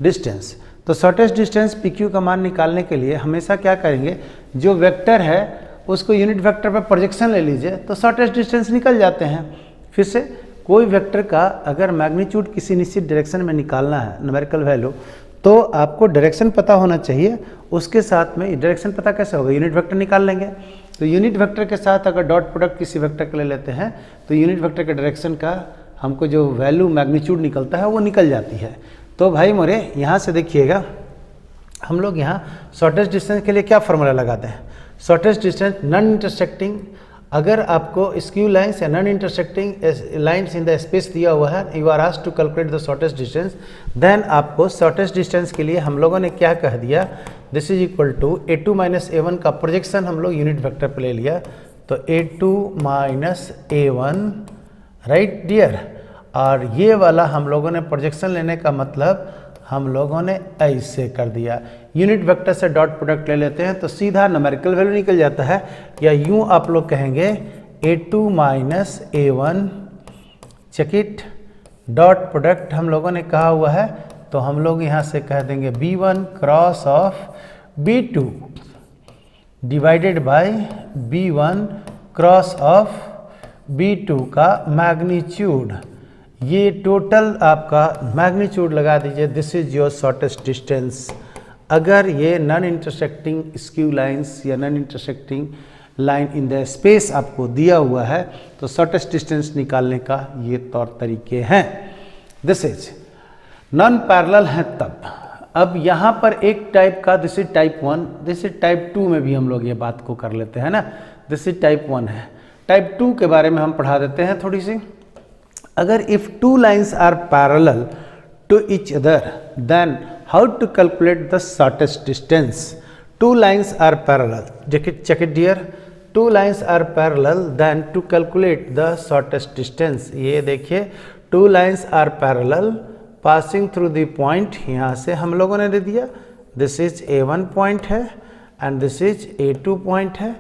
डिस्टेंस। तो शॉर्टेस्ट डिस्टेंस pq का मान निकालने के लिए हमेशा क्या करेंगे, जो वेक्टर है उसको यूनिट वेक्टर पर प्रोजेक्शन ले लीजिए तो शॉर्टेस्ट डिस्टेंस निकल जाते हैं। फिर से कोई वेक्टर का अगर मैग्नीट्यूड किसी निश्चित डायरेक्शन में निकालना है, न्यूमेरिकल वैल्यू, तो आपको डायरेक्शन पता होना चाहिए, उसके साथ में डायरेक्शन पता कैसे होगा, यूनिट वेक्टर निकाल लेंगे। तो यूनिट वेक्टर के साथ अगर डॉट प्रोडक्ट किसी वेक्टर का ले लेते हैं तो यूनिट वेक्टर के डायरेक्शन का हमको जो वैल्यू मैग्नीट्यूड निकलता है वो निकल जाती है। तो भाई मोरे यहाँ से देखिएगा, हम लोग यहाँ शॉर्टेस्ट डिस्टेंस के लिए क्या फार्मूला लगाते हैं, शॉर्टेस्ट डिस्टेंस नॉन इंटरसेक्टिंग, अगर आपको स्क्यू लाइन्स या non intersecting lines in the space दिया हुआ है, you are asked to calculate the shortest distance, then आपको शॉर्टेस्ट डिस्टेंस के लिए हम लोगों ने क्या कह दिया, this is equal to a2 minus a1 का प्रोजेक्शन हम लोग यूनिट वेक्टर पे ले लिया, तो a2 minus a1, right dear. और ये वाला हम लोगों ने प्रोजेक्शन लेने का मतलब हम लोगों ने ऐसे कर दिया, यूनिट वेक्टर से डॉट प्रोडक्ट ले लेते हैं तो सीधा न्यूमेरिकल वैल्यू निकल जाता है, या यूं आप लोग कहेंगे a2 minus a1 check it, dot product हम लोगों ने कहा हुआ है तो हम लोग यहाँ से कह देंगे B1 cross of B2 divided by B1 cross of B2 का मैग्नीट्यूड, ये टोटल आपका मैग्नीट्यूड लगा दीजिए। This is your shortest distance. अगर ये नॉन इंटरसेक्टिंग स्क्यू लाइंस या non intersecting line in the space आपको दिया हुआ है तो शॉर्टेस्ट डिस्टेंस निकालने का ये तौर तरीके हैं। दिस इज नॉन पैरेलल है तब। अब यहाँ पर एक टाइप का, this is type 1, this is type 2 में भी हम लोग ये बात को कर लेते हैं ना। दिस इज टाइप 1 है, टाइप 2 के बारे में हम पढ़ा देते हैं थोड़ी सी। अगर if two lines are parallel to each other then how to calculate the shortest distance. Two lines are parallel, check it dear, two lines are parallel then to calculate the shortest distance। ये देखिए two lines are parallel passing through the point, यहाँ से हम लोगों ने दे दिया this is A1 point है and this is A2 point है,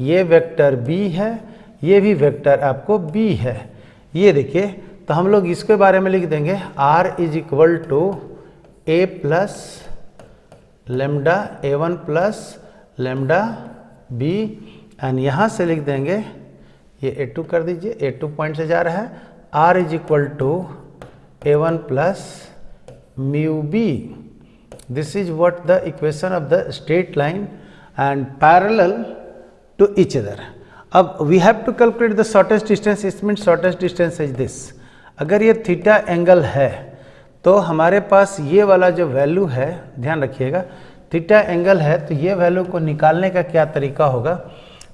ये वेक्टर B है, ये भी वेक्टर आपको B है। ये देखिए तो हम लोग इसके बारे में लिख देंगे R is equal to A plus lambda A1 plus lambda B and यहाँ से लिख देंगे ये A2 कर दीजिए, A2 पॉइंट से जा रहा है, R is equal to A1 plus mu B। This is what the equation of the straight line and parallel to each other. अब we have to calculate the shortest distance, it means shortest distance is this. अगर ये theta angle है तो हमारे पास ये वाला जो वैल्यू है, ध्यान रखिएगा थीटा एंगल है तो ये वैल्यू को निकालने का क्या तरीका होगा।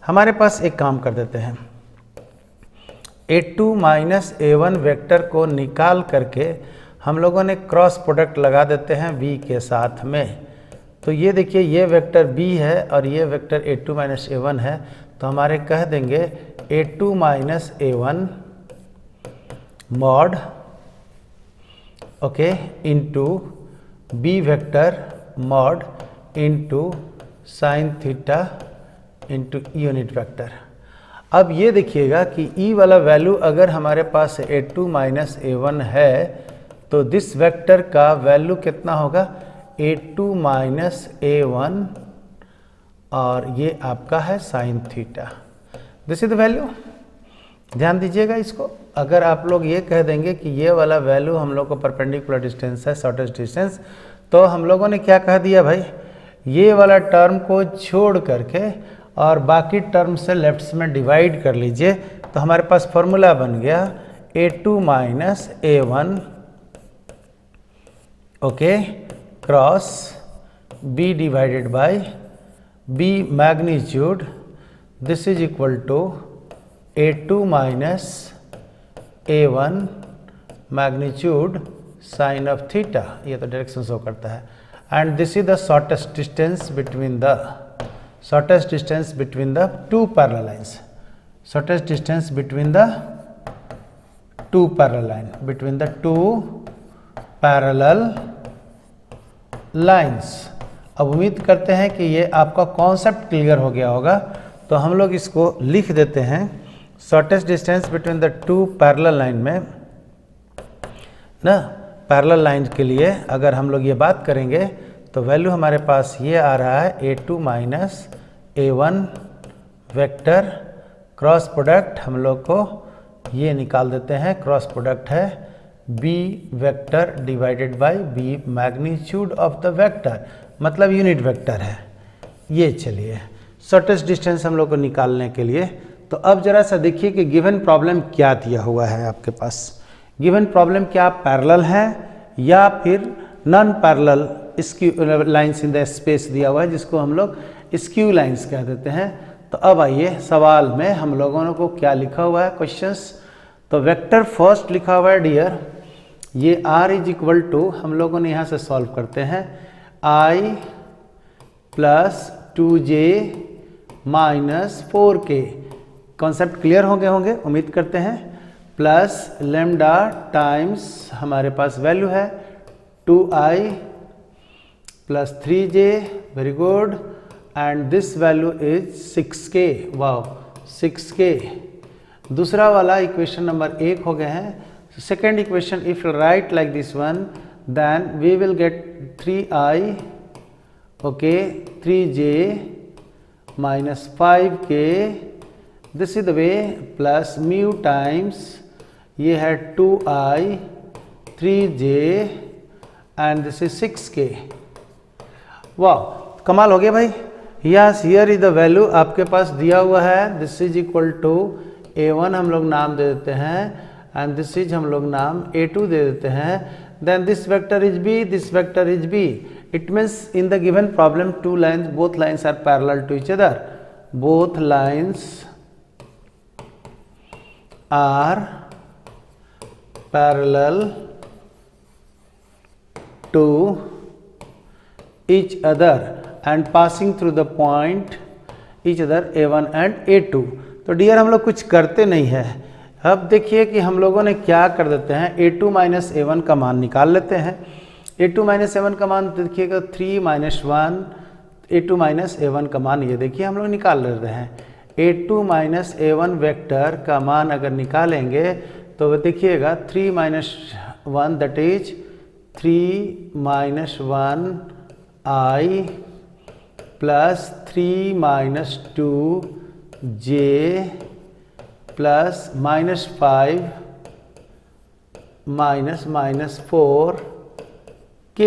हमारे पास एक काम कर देते हैं, A2 माइनस A1 वेक्टर को निकाल करके हम लोगों ने क्रॉस प्रोडक्ट लगा देते हैं B के साथ में। तो ये देखिए ये वेक्टर B है और ये वेक्टर A2 माइनस A1 है, तो हमारे कह देंगे A2 minus A1 mod okay into B vector mod into sine theta into unit vector. अब ये देखिएगा कि E वाला वैल्यू अगर हमारे पास A2 माइनस A1 है तो दिस वेक्टर का वैल्यू कितना होगा, A2 माइनस A1 और ये आपका है sine theta. This is the value, ध्यान दीजिएगा इसको। अगर आप लोग ये कह देंगे कि ये वाला वैल्यू हम लोग को परपेंडिकुलर डिस्टेंस है, शॉर्टेस्ट डिस्टेंस, तो हम लोगों ने क्या कह दिया भाई, ये वाला टर्म को छोड़ करके और बाकी टर्म से लेफ्ट में डिवाइड कर लीजिए, तो हमारे पास फॉर्मूला बन गया A2 minus A1 okay cross B divided by B magnitude, this is equal to A2 minus A1 magnitude sine of theta, ये तो डायरेक्शन शो करता है, and this is the shortest distance between the two parallel lines, shortest distance between the two parallel line, between the two parallel lines. अब उम्मीद करते हैं कि ये आपका कॉन्सेप्ट क्लियर हो गया होगा, तो हम लोग इसको लिख देते हैं shortest distance between the two parallel line में ना। पैरेलल लाइन के लिए अगर हम लोग ये बात करेंगे तो वैल्यू हमारे पास ये आ रहा है A2 minus A1 vector cross product, हम लोग को ये निकाल देते हैं, क्रॉस प्रोडक्ट है B vector divided by B magnitude of the vector, मतलब यूनिट वेक्टर है ये। चलिए शॉर्टेस्ट डिस्टेंस हम लोग को निकालने के लिए, तो अब जरा सा देखिए कि गिवन प्रॉब्लम क्या दिया हुआ है आपके पास। गिवन प्रॉब्लम क्या पैरेलल है या फिर non parallel skew lines in the space दिया हुआ है, जिसको हम लोग स्क्यू लाइंस कह देते हैं। तो अब आइए सवाल में हम लोगों को क्या लिखा हुआ है क्वेश्चंस। तो वेक्टर फर्स्ट लिखा हुआ है डियर, ये R इज इक्वल टू, हम लोगों ने यहाँ से सॉल्व करते हैं, I plus 2J minus 4K। Concept clear हो गए होंगे उम्मीद करते हैं। प्लस लेमडा टाइम्स हमारे पास वैल्यू है 2I plus 3J, very good, and this value is 6K, wow 6K। दूसरा वाला इक्वेशन नंबर 1 हो गए हैं। Second equation if right like this one then we will get 3i, okay, 3j minus 5k, this is the way, plus mu times ये है 2i 3j and this is 6k. वाह, कमाल हो गया भाई. Yes, here is the value आपके पास दिया हुआ है. This is equal to a1 हम लोग नाम दे देते हैं एंड दिस इज हम लोग नाम a2 दे देते हैं. Then this vector is b, this vector is b. It means in the given problem two lines, both lines are parallel to each other. Both lines are parallel to each other and passing through the point each other a1 and a2. तो dear हम लोग कुछ करते नहीं है. अब देखिए कि हम लोगों ने क्या कर देते हैं, a2 माइनस a1 का मान निकाल लेते हैं. a2 माइनस a1 का मान देखिएगा 3 माइनस 1, a2 माइनस a1 का मान ये देखिए हम लोग निकाल लेते हैं. a2 माइनस a1 वेक्टर का मान अगर निकालेंगे तो देखिएगा 3 minus 1 that is 3 minus 1 i plus 3 minus 2 j plus minus 5 minus minus 4 k.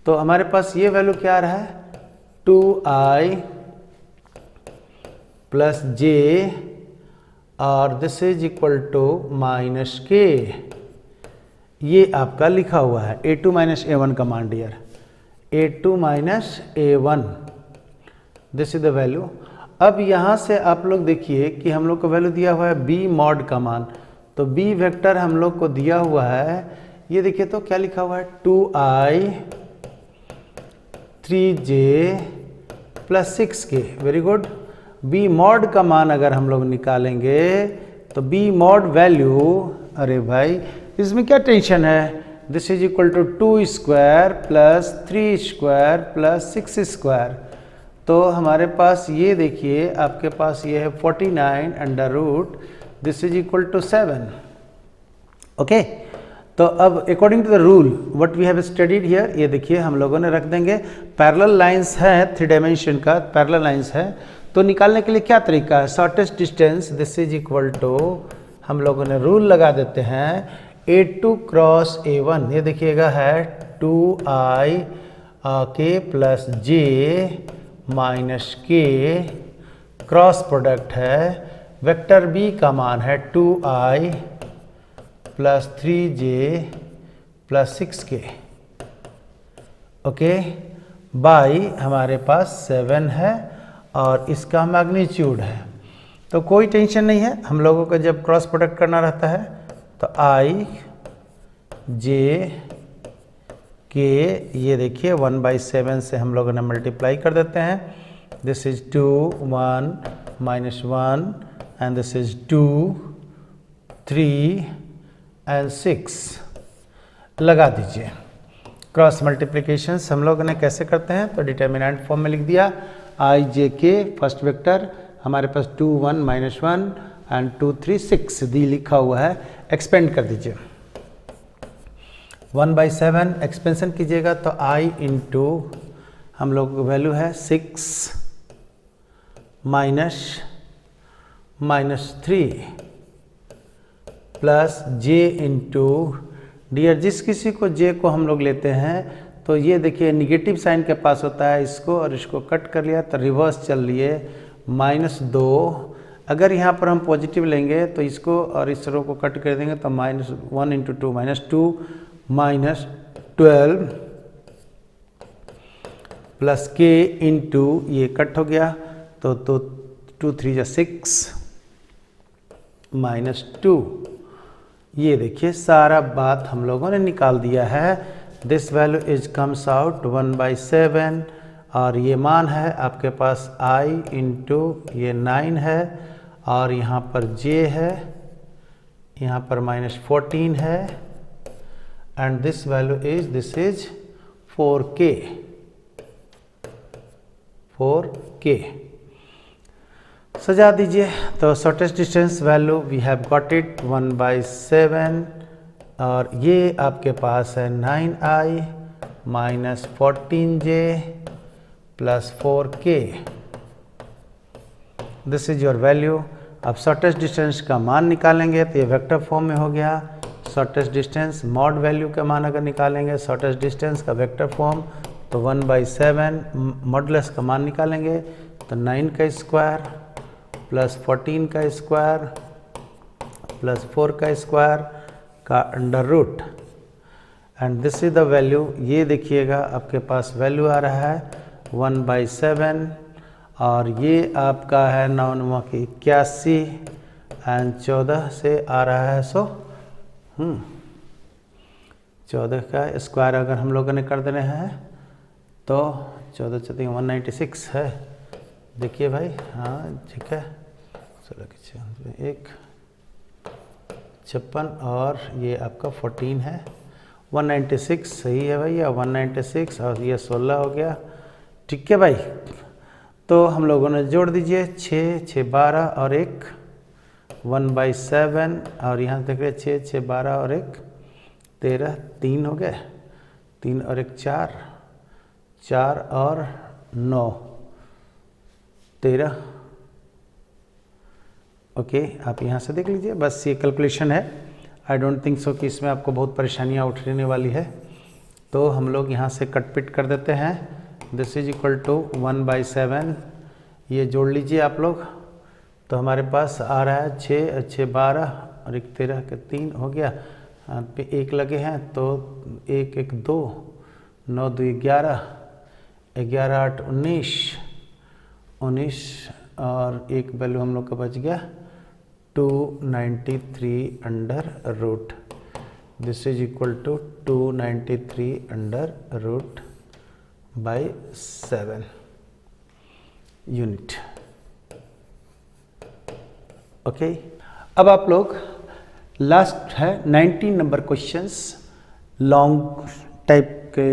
तो हमारे पास ये वैल्यू क्या आ रहा है, 2i प्लस j और this is equal to minus k. ये आपका लिखा हुआ है a2 माइनस a1 का मान dear. a2 minus a1, this is the value. अब यहाँ से आप लोग देखिए कि हम लोग को वैल्यू दिया हुआ है b मॉड का मान. तो b वेक्टर हम लोग को दिया हुआ है, ये देखिए तो क्या लिखा हुआ है, 2i 3j plus 6k. Very good. b mod का मान अगर हम लोग निकालेंगे तो b मॉड वैल्यू, अरे भाई इसमें क्या टेंशन है, this is equal to 2 square plus 3 square plus 6 square. तो हमारे पास ये देखिए आपके पास ये है 49 under root, this is equal to 7. Okay, तो अब according to the rule what we have studied here, ये देखिए हम लोगों ने रख देंगे. पैरेलल लाइंस है, 3 डायमेंशन का पैरेलल लाइंस है, तो निकालने के लिए क्या तरीका है, shortest distance, this is equal to हम लोगों ने रूल लगा देते हैं a2 क्रॉस a1. ये देखिएगा है 2i k plus j minus k, cross product है, वेक्टर b का मान है 2i plus 3j plus 6k. Okay, by हमारे पास 7 है और इसका मैग्नीट्यूड है. तो कोई टेंशन नहीं है, हम लोगों को जब क्रॉस प्रोडक्ट करना रहता है तो i j k, ये देखिए 1/7 से हम लोगों ने मल्टीप्लाई कर देते हैं. This is 2 1 minus 1 and this is 2 3 and 6. लगा दीजिए. क्रॉस मल्टीप्लिकेशंस हम लोगों ने कैसे करते हैं, तो डिटर्मिनेंट फॉर्म में लिख दिया i j k, first vector हमारे पास 2 1 माइनस 1 एंड 2 3 6 दी लिखा हुआ है. एक्सपेंड कर दीजिए, 1/7 एक्सपेंशन कीजिएगा तो i इंटू हम लोग को वैल्यू है 6 minus 3 plus j into, dear जिस किसी को j को हम लोग लेते हैं तो ये देखिए निगेटिव साइन के पास होता है, इसको और इसको कट कर लिया तो रिवर्स चल लिए -2. अगर यहाँ पर हम पॉजिटिव लेंगे तो इसको और इस रो को कट कर देंगे तो -1 इंटू 2 -2 -12 प्लस k इंटू ये कट हो गया तो 2 3 6 -2. ये देखिए सारा बात हम लोगों ने निकाल दिया है. This value is comes out 1/7 और ये मान है आपके पास i इंटू ये 9 है और यहाँ पर j है, यहाँ पर -14 है and this value is this is 4k. सजा दीजिए तो shortest distance value we have got it 1/7 और ये आपके पास है 9i minus 14j plus 4k। This is your value. अब शॉर्टेस्ट डिस्टेंस का मान निकालेंगे तो ये वेक्टर फॉर्म में हो गया। शॉर्टेस्ट डिस्टेंस मॉड वैल्यू का मान अगर निकालेंगे शॉर्टेस्ट डिस्टेंस का वेक्टर फॉर्म तो 1/7 मॉडुलस का मान निकालेंगे तो 9 का स्क्वायर प्लस 14 का स्क्वायर प्लस 4 का स्क्वायर का under root and this is the value. ये देखिएगा आपके पास वैल्यू आ रहा है 1/7 और ये आपका है 9 9 की 81 एंड 14 से आ रहा है 100। 14 का स्क्वायर अगर हम लोगों ने कर देने हैं तो 14 14 196 है। देखिए भाई, हाँ ठीक है। 1 56 और ये आपका 14 है। 196 सही है भैया, 196 और ये 16 हो गया। ठीक है भाई, तो हम लोगों ने जोड़ दीजिए 6 6 12 और 1 1/7 और यहाँ देख रहे 6 6 12 और 1 13 3 हो गए। 3 और 1 4 4 और 9 13। ओके, आप यहाँ से देख लीजिए। बस ये कैलकुलेशन है। आई डोंट थिंक सो कि इसमें आपको बहुत परेशानियाँ उठने वाली है। तो हम लोग यहाँ से कट पिट कर देते हैं। This is equal to 1/7। ये जोड़ लीजिए आप लोग तो हमारे पास आ रहा है 6 और 6 12 और 1 13 के 3 हो गया। हाथ पे 1 लगे हैं तो 1 1 2 9 2 11 11 8 19 19 और एक वैल्यू हम लोग का बच गया 293 under root. This is equal to 293 under root by 7 unit. Okay, अब आप लोग लास्ट है 19 नंबर क्वेश्चंस। लॉन्ग टाइप के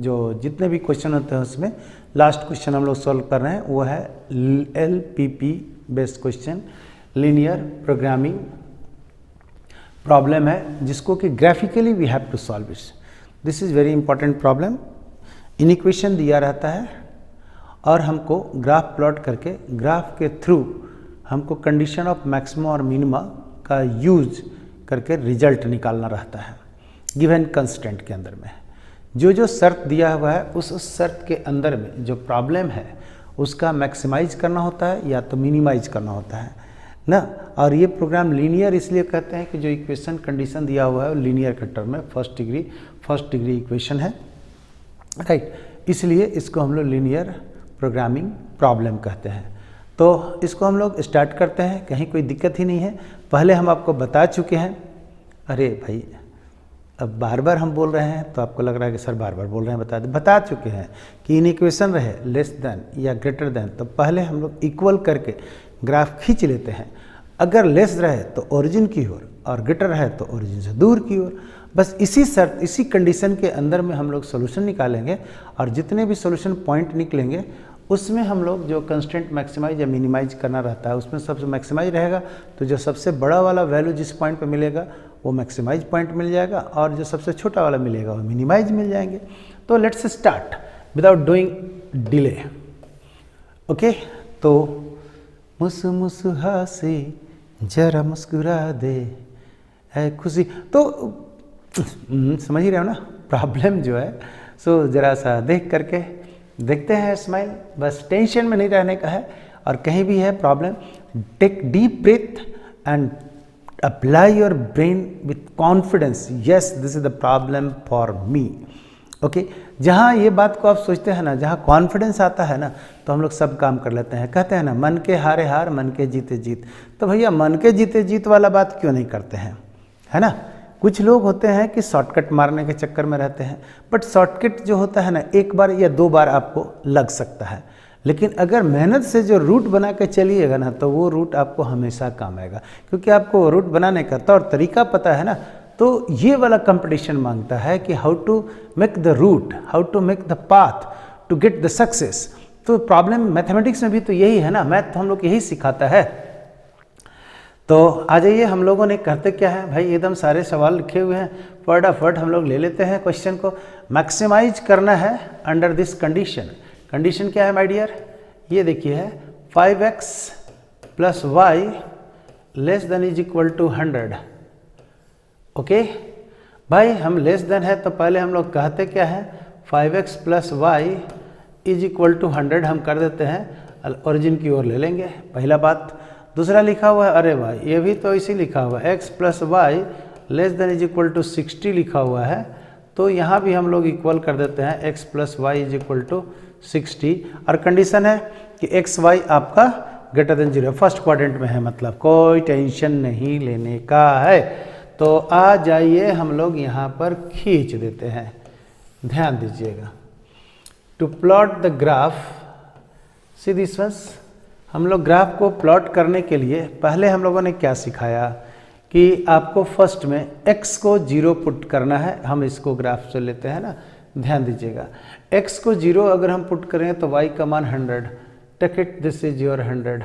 जो जितने भी क्वेश्चन होते हैं उसमें लास्ट क्वेश्चन हम लोग सॉल्व कर रहे हैं वो है LPP based question, linear programming problem है जिसको कि graphically we have to solve it. This is very important problem. Inequation दिया रहता है और हमको ग्राफ प्लॉट करके ग्राफ के थ्रू हमको कंडीशन ऑफ मैक्सिमम और मिनिमा का यूज करके रिजल्ट निकालना रहता है गिवन कंस्टेंट के अंदर में। जो जो शर्त दिया हुआ है उस शर्त के अंदर में जो प्रॉब्लम है उसका मैक्सिमाइज करना होता है या तो मिनिमाइज करना होता है ना। और ये प्रोग्राम लीनियर इसलिए कहते हैं कि जो इक्वेशन कंडीशन दिया हुआ है वो लीनियर के टर्म में फर्स्ट डिग्री इक्वेशन है, राइट। इसलिए इसको हम लोग लीनियर प्रोग्रामिंग प्रॉब्लम कहते हैं। तो इसको हम लोग स्टार्ट करते हैं, कहीं कोई दिक्कत ही नहीं है। पहले हम आपको बता चुके हैं। अरे भाई, अब बार बार हम बोल रहे हैं तो आपको लग रहा है कि सर बार बार बोल रहे हैं। बता चुके हैं कि इन इक्वेशन रहे लेस देन या ग्रेटर देन तो पहले हम लोग इक्वल करके ग्राफ खींच लेते हैं। अगर लेस रहे तो ओरिजिन की ओर और ग्रेटर रहे तो ओरिजिन से दूर की ओर। बस इसी शर्त इसी कंडीशन के अंदर में हम लोग सोल्यूशन निकालेंगे और जितने भी सोल्यूशन पॉइंट निकलेंगे उसमें हम लोग जो कंस्टेंट मैक्सिमाइज या मिनिमाइज करना रहता है उसमें सबसे मैक्सिमाइज रहेगा तो जो सबसे बड़ा वाला वैल्यू जिस पॉइंट पे मिलेगा वो मैक्सिमाइज पॉइंट मिल जाएगा और जो सबसे छोटा वाला मिलेगा वो मिनिमाइज मिल जाएंगे। तो let's start without doing delay. Okay, तो मुसु मुसु हंसी जरा मुस्कुरा दे है खुशी। तो समझ ही रहे हो ना प्रॉब्लम जो है। सो जरा सा देख करके देखते हैं स्माइल। बस टेंशन में नहीं रहने का है। और कहीं भी है problem, take deep breath and apply your brain with confidence. Yes, this is the problem for me. Okay, जहाँ ये बात को आप सोचते हैं ना, जहाँ कॉन्फिडेंस आता है ना तो हम लोग सब काम कर लेते हैं। कहते हैं ना मन के हारे हार मन के जीते जीत। तो भैया मन के जीते जीत वाला बात क्यों नहीं करते हैं, है ना। कुछ लोग होते हैं कि शॉर्टकट मारने के चक्कर में रहते हैं, बट शॉर्टकट जो होता है ना एक बार या दो बार आपको लग सकता है, लेकिन अगर मेहनत से जो रूट बना के चलिएगा ना तो वो रूट आपको हमेशा काम आएगा, क्योंकि आपको रूट बनाने का तौर तरीका पता है ना। तो ये वाला कंपटीशन मांगता है कि how to make the route, how to make the path to get the success. तो प्रॉब्लम मैथमेटिक्स में भी तो यही है ना, मैथ तो हम लोग यही सिखाता है। तो आ जाइए, हम लोगों ने करते क्या है भाई, एकदम सारे सवाल लिखे हुए हैं, फटाफट हम लोग ले लेते हैं क्वेश्चन को। मैक्सिमाइज करना है अंडर दिस कंडीशन। कंडीशन क्या है माय डियर, ये देखिए है 5x plus y less than is equal to 100। Okay भाई, हम लेस देन है तो पहले हम लोग कहते क्या है 5x plus y is equal to 100 हम कर देते हैं, ओरिजिन की ओर ले लेंगे, पहला बात। दूसरा लिखा हुआ है, अरे भाई ये भी तो इसी लिखा हुआ है x plus y less than is equal to 60 लिखा हुआ है, तो यहाँ भी हम लोग इक्वल कर देते हैं x plus y is equal to 60। और कंडीशन है कि x y आपका ग्रेटर देन 0 फर्स्ट क्वाड्रेंट में है, मतलब कोई टेंशन नहीं लेने का है। तो आ जाइए हम लोग यहाँ पर खींच देते हैं, ध्यान दीजिएगा। To plot the graph, see this once, हम लोग ग्राफ को प्लॉट करने के लिए पहले हम लोगों ने क्या सिखाया कि आपको फर्स्ट में x को 0 पुट करना है। हम इसको ग्राफ से लेते हैं ना, ध्यान दीजिएगा। x को 0 अगर हम पुट करें तो y का मान 100, take it this is your 100,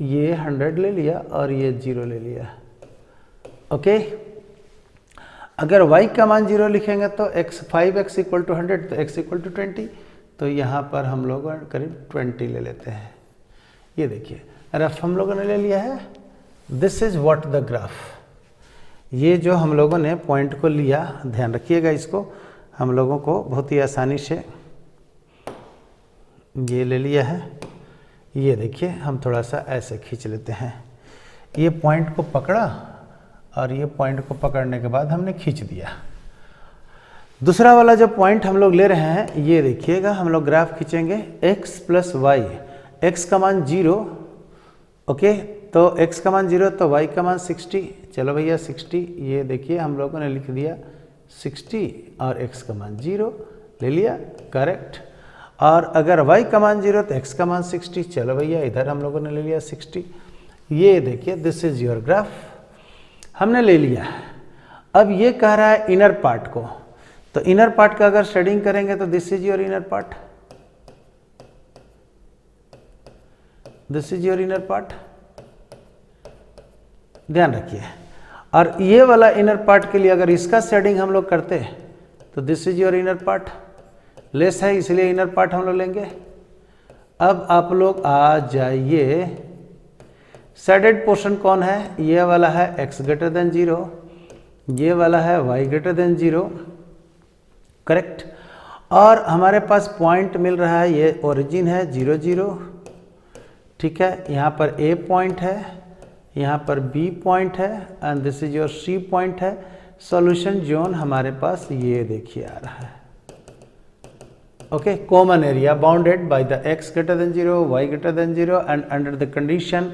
ये 100 ले लिया और ये 0 ले लिया। ओके अगर y का मान 0 लिखेंगे तो x 5x इक्वल टू 100 तो x इक्वल टू 20, तो यहाँ पर हम लोग करीब 20 ले लेते हैं। ये देखिए रफ हम लोगों ने ले लिया है। This is what the graph, ये जो हम लोगों ने पॉइंट को लिया, ध्यान रखिएगा इसको, हम लोगों को बहुत ही आसानी से ये ले लिया है। ये देखिए हम थोड़ा सा ऐसे खींच लेते हैं, ये पॉइंट को पकड़ा और ये पॉइंट को पकड़ने के बाद हमने खींच दिया। दूसरा वाला जो पॉइंट हम लोग ले रहे हैं, ये देखिएगा हम लोग ग्राफ खींचेंगे x प्लस वाई, x का मान 0, ओके तो x का मान 0 तो y का मान 60, चलो भैया 60, ये देखिए हम लोगों ने लिख दिया 60 और x का मान 0 ले लिया, करेक्ट। और अगर y का मान 0 तो x का मान 60, चलो भैया इधर हम लोगों ने ले लिया 60। ये देखिए दिस इज योर ग्राफ, हमने ले लिया। अब ये कह रहा है इनर पार्ट को, तो इनर पार्ट का अगर शेडिंग करेंगे तो this is your inner part, this is your inner part, ध्यान रखिए। और ये वाला इनर पार्ट के लिए अगर इसका शेडिंग हम लोग करते तो this is your inner part, less है इसलिए इनर पार्ट हम लोग लेंगे। अब आप लोग आ जाइए, शेडेड पोर्शन कौन है, ये वाला है x ग्रेटर देन 0, ये वाला है y ग्रेटर देन 0, करेक्ट। और हमारे पास पॉइंट मिल रहा है, ये ओरिजिन है 0 0, ठीक है। यहाँ पर A पॉइंट है, यहाँ पर B पॉइंट है and this is your C point है। सॉल्यूशन जोन हमारे पास ये देखिए आ रहा है, okay. Common area bounded by the x greater than 0, y greater than 0 and under the condition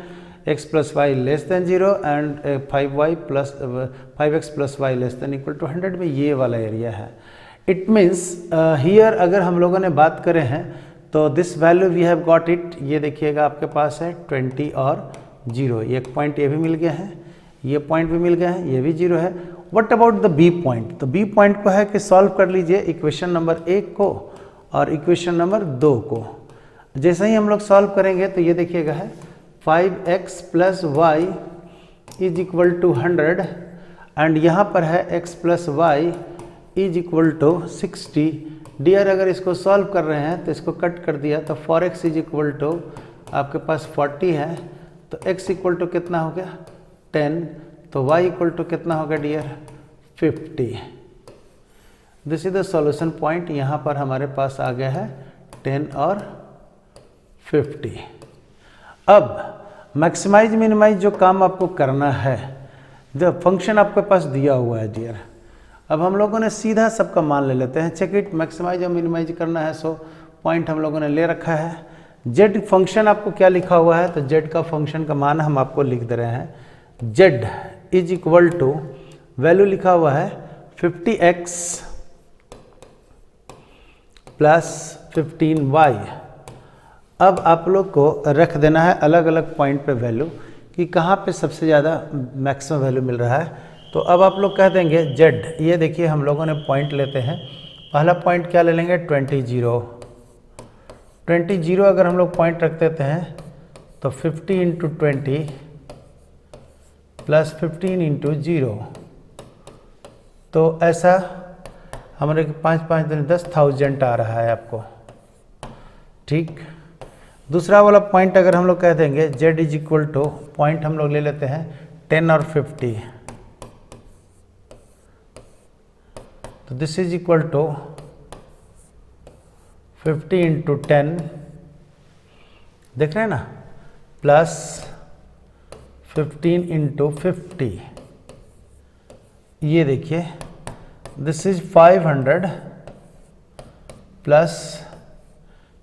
x plus y less than 0 and 5x plus y less than equal to 100 में ये वाला एरिया है। इट मीन्स हियर अगर हम लोगों ने बात करें हैं तो this value we have got it, ये देखिएगा आपके पास है 20 और 0, एक पॉइंट ये भी मिल गया है, ये पॉइंट भी मिल गया है, ये भी 0 है। What about the B point, तो बी पॉइंट को है कि सॉल्व कर लीजिए इक्वेशन नंबर 1 को और इक्वेशन नंबर 2 को। जैसे ही हम लोग सॉल्व करेंगे तो ये देखिएगा है 5x plus y is equal to 100 and यहाँ पर है x plus y is equal to 60। Dear अगर इसको सॉल्व कर रहे हैं तो इसको कट कर दिया तो 4x इज इक्वल टू आपके पास 40 है, तो x इक्वल टू कितना हो गया 10, तो y इक्वल टू कितना हो गया dear 50। This is the solution point, यहाँ पर हमारे पास आ गया है 10 और 50। अब मैक्सिमाइज मिनिमाइज जो काम आपको करना है, जो फंक्शन आपके पास दिया हुआ है डियर, अब हम लोगों ने सीधा सबका मान ले लेते हैं। चेक इट, मैक्सिमाइज और मिनिमाइज करना है, सो पॉइंट हम लोगों ने ले रखा है। जेड फंक्शन आपको क्या लिखा हुआ है, तो जेड का फंक्शन का मान हम आपको लिख दे रहे हैं। Z is equal to value लिखा हुआ है 50x प्लस 15y। अब आप लोग को रख देना है अलग अलग पॉइंट पे वैल्यू कि कहाँ पे सबसे ज़्यादा मैक्सिमम वैल्यू मिल रहा है। तो अब आप लोग कह देंगे जेड, ये देखिए हम लोगों ने पॉइंट लेते हैं, पहला पॉइंट क्या ले लेंगे 20 0 अगर हम लोग पॉइंट रख देते हैं तो 50 × 20 प्लस 15 इंटू 0। तो ऐसा हमारे 5 दिन 10,000 आ रहा है आपको। ठीक, दूसरा वाला पॉइंट अगर हम लोग कह देंगे z is equal to, point हम लोग ले लेते हैं 10 और 50, तो this is equal to 50 into 10, देख रहे हैं ना, प्लस 15 इंटू 50, ये देखिए दिस इज 500 प्लस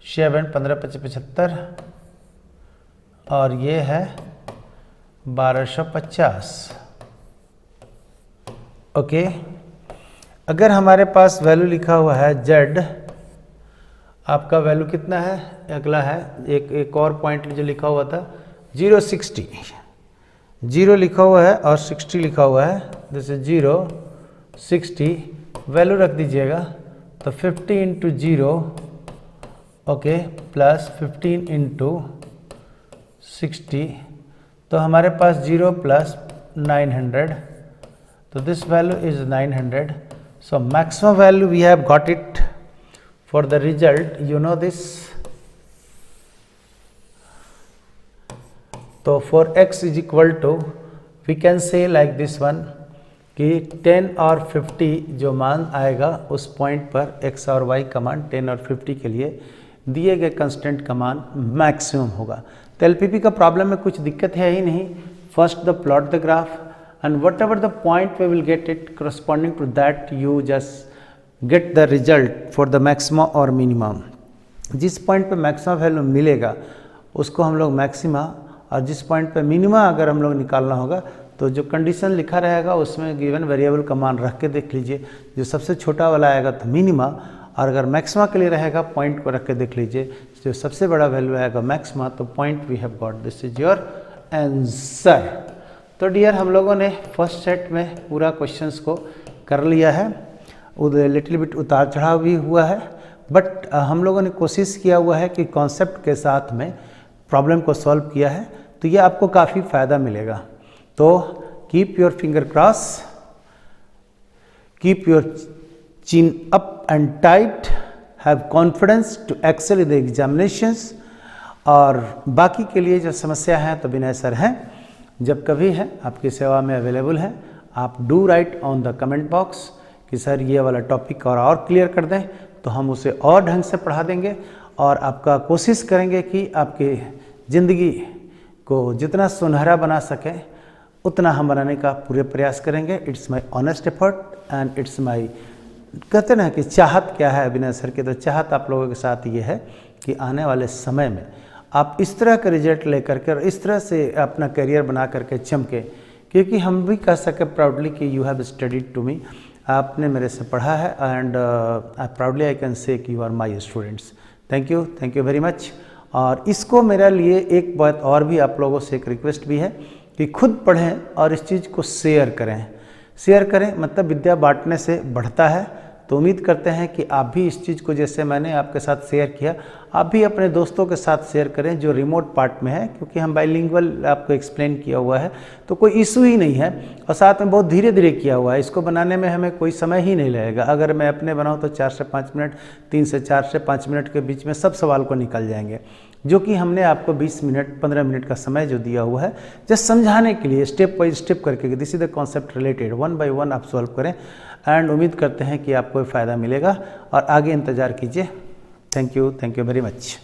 7, 15 25 75, और ये है 1250। ओके, अगर हमारे पास वैल्यू लिखा हुआ है z, आपका वैल्यू कितना है, अगला है एक और पॉइंट जो लिखा हुआ था 060, 0 लिखा हुआ है और 60 लिखा हुआ है, जैसे 0 60 वैल्यू रख दीजिएगा, तो 50 इंटू 0, ओके, प्लस 15 इंटू 60, तो हमारे पास 0 प्लस 900, तो this value is 900। So maximum value we have got it for the result, you know this. तो for x is equal to, we can say like this one कि 10 और 50 जो मान आएगा उस पॉइंट पर x और y का मान 10 और 50 के लिए दिए गए कंस्टेंट का मान मैक्सिमम होगा। तो एलपीपी का प्रॉब्लम में कुछ दिक्कत है ही नहीं। First the plot the graph and whatever the point we will get it corresponding to that you just get the result for the maximum और मिनिमम। जिस पॉइंट पे मैक्सिमम वैल्यू मिलेगा उसको हम लोग मैक्सिमा, और जिस पॉइंट पे मिनिमा अगर हम लोग निकालना होगा तो जो कंडीशन लिखा रहेगा उसमें गिवन वेरिएबल का मान रख के देख लीजिए, जो सबसे छोटा वाला आएगा तो मिनिमा, और अगर मैक्सिमा के लिए रहेगा पॉइंट को रख के देख लीजिए, जो सबसे बड़ा वैल्यू आएगा मैक्सिमा, तो point we have got, this is your answer. तो डियर, हम लोगों ने फर्स्ट सेट में पूरा क्वेश्चंस को कर लिया है, उधर लिटिल बिट उतार चढ़ाव भी हुआ है, बट हम लोगों ने कोशिश किया हुआ है कि कॉन्सेप्ट के साथ में प्रॉब्लम को सॉल्व किया है, तो ये आपको काफ़ी फ़ायदा मिलेगा। तो keep your finger cross, keep your chin up and tight, have confidence to excel in the examinations। और बाकी के लिए जो समस्या है तो विनय सर हैं, जब कभी है आपकी सेवा में अवेलेबल है। आप do right on the comment box कि सर ये वाला टॉपिक और क्लियर कर दें, तो हम उसे और ढंग से पढ़ा देंगे और आपका कोशिश करेंगे कि आपकी ज़िंदगी को जितना सुनहरा बना सकें उतना हम बनाने का पूरे प्रयास करेंगे। It's my honest effort and it's my, कहते ना कि चाहत क्या है अभिनय सर के, तो चाहत आप लोगों के साथ ये है कि आने वाले समय में आप इस तरह का रिजल्ट लेकर के और इस तरह से अपना करियर बना करके चमके, क्योंकि हम भी कह सके प्राउडली कि you have studied to me, आपने मेरे से पढ़ा है, and proudly I can say कि you are my students. Thank you very much. और इसको मेरे लिए एक बात और भी आप लोगों से एक रिक्वेस्ट भी है कि खुद पढ़ें और इस चीज़ को शेयर करें। शेयर करें मतलब विद्या बांटने से बढ़ता है, तो उम्मीद करते हैं कि आप भी इस चीज़ को, जैसे मैंने आपके साथ शेयर किया, आप भी अपने दोस्तों के साथ शेयर करें जो रिमोट पार्ट में है, क्योंकि हम बाइलिंगुअल आपको एक्सप्लेन किया हुआ है तो कोई इशू ही नहीं है, और साथ में बहुत धीरे धीरे किया हुआ है। इसको बनाने में हमें कोई समय ही नहीं लगेगा। अगर मैं अपने बनाऊँ तो 4 से 5 मिनट, 3 से 4 से 5 मिनट के बीच में सब सवाल को निकल जाएंगे, जो कि हमने आपको 20 मिनट 15 मिनट का समय जो दिया हुआ है जस्ट समझाने के लिए, स्टेप बाय स्टेप करके, this is the concept related, 1 by 1 आप सॉल्व करें, एंड उम्मीद करते हैं कि आपको फ़ायदा मिलेगा और आगे इंतज़ार कीजिए। Thank you very much.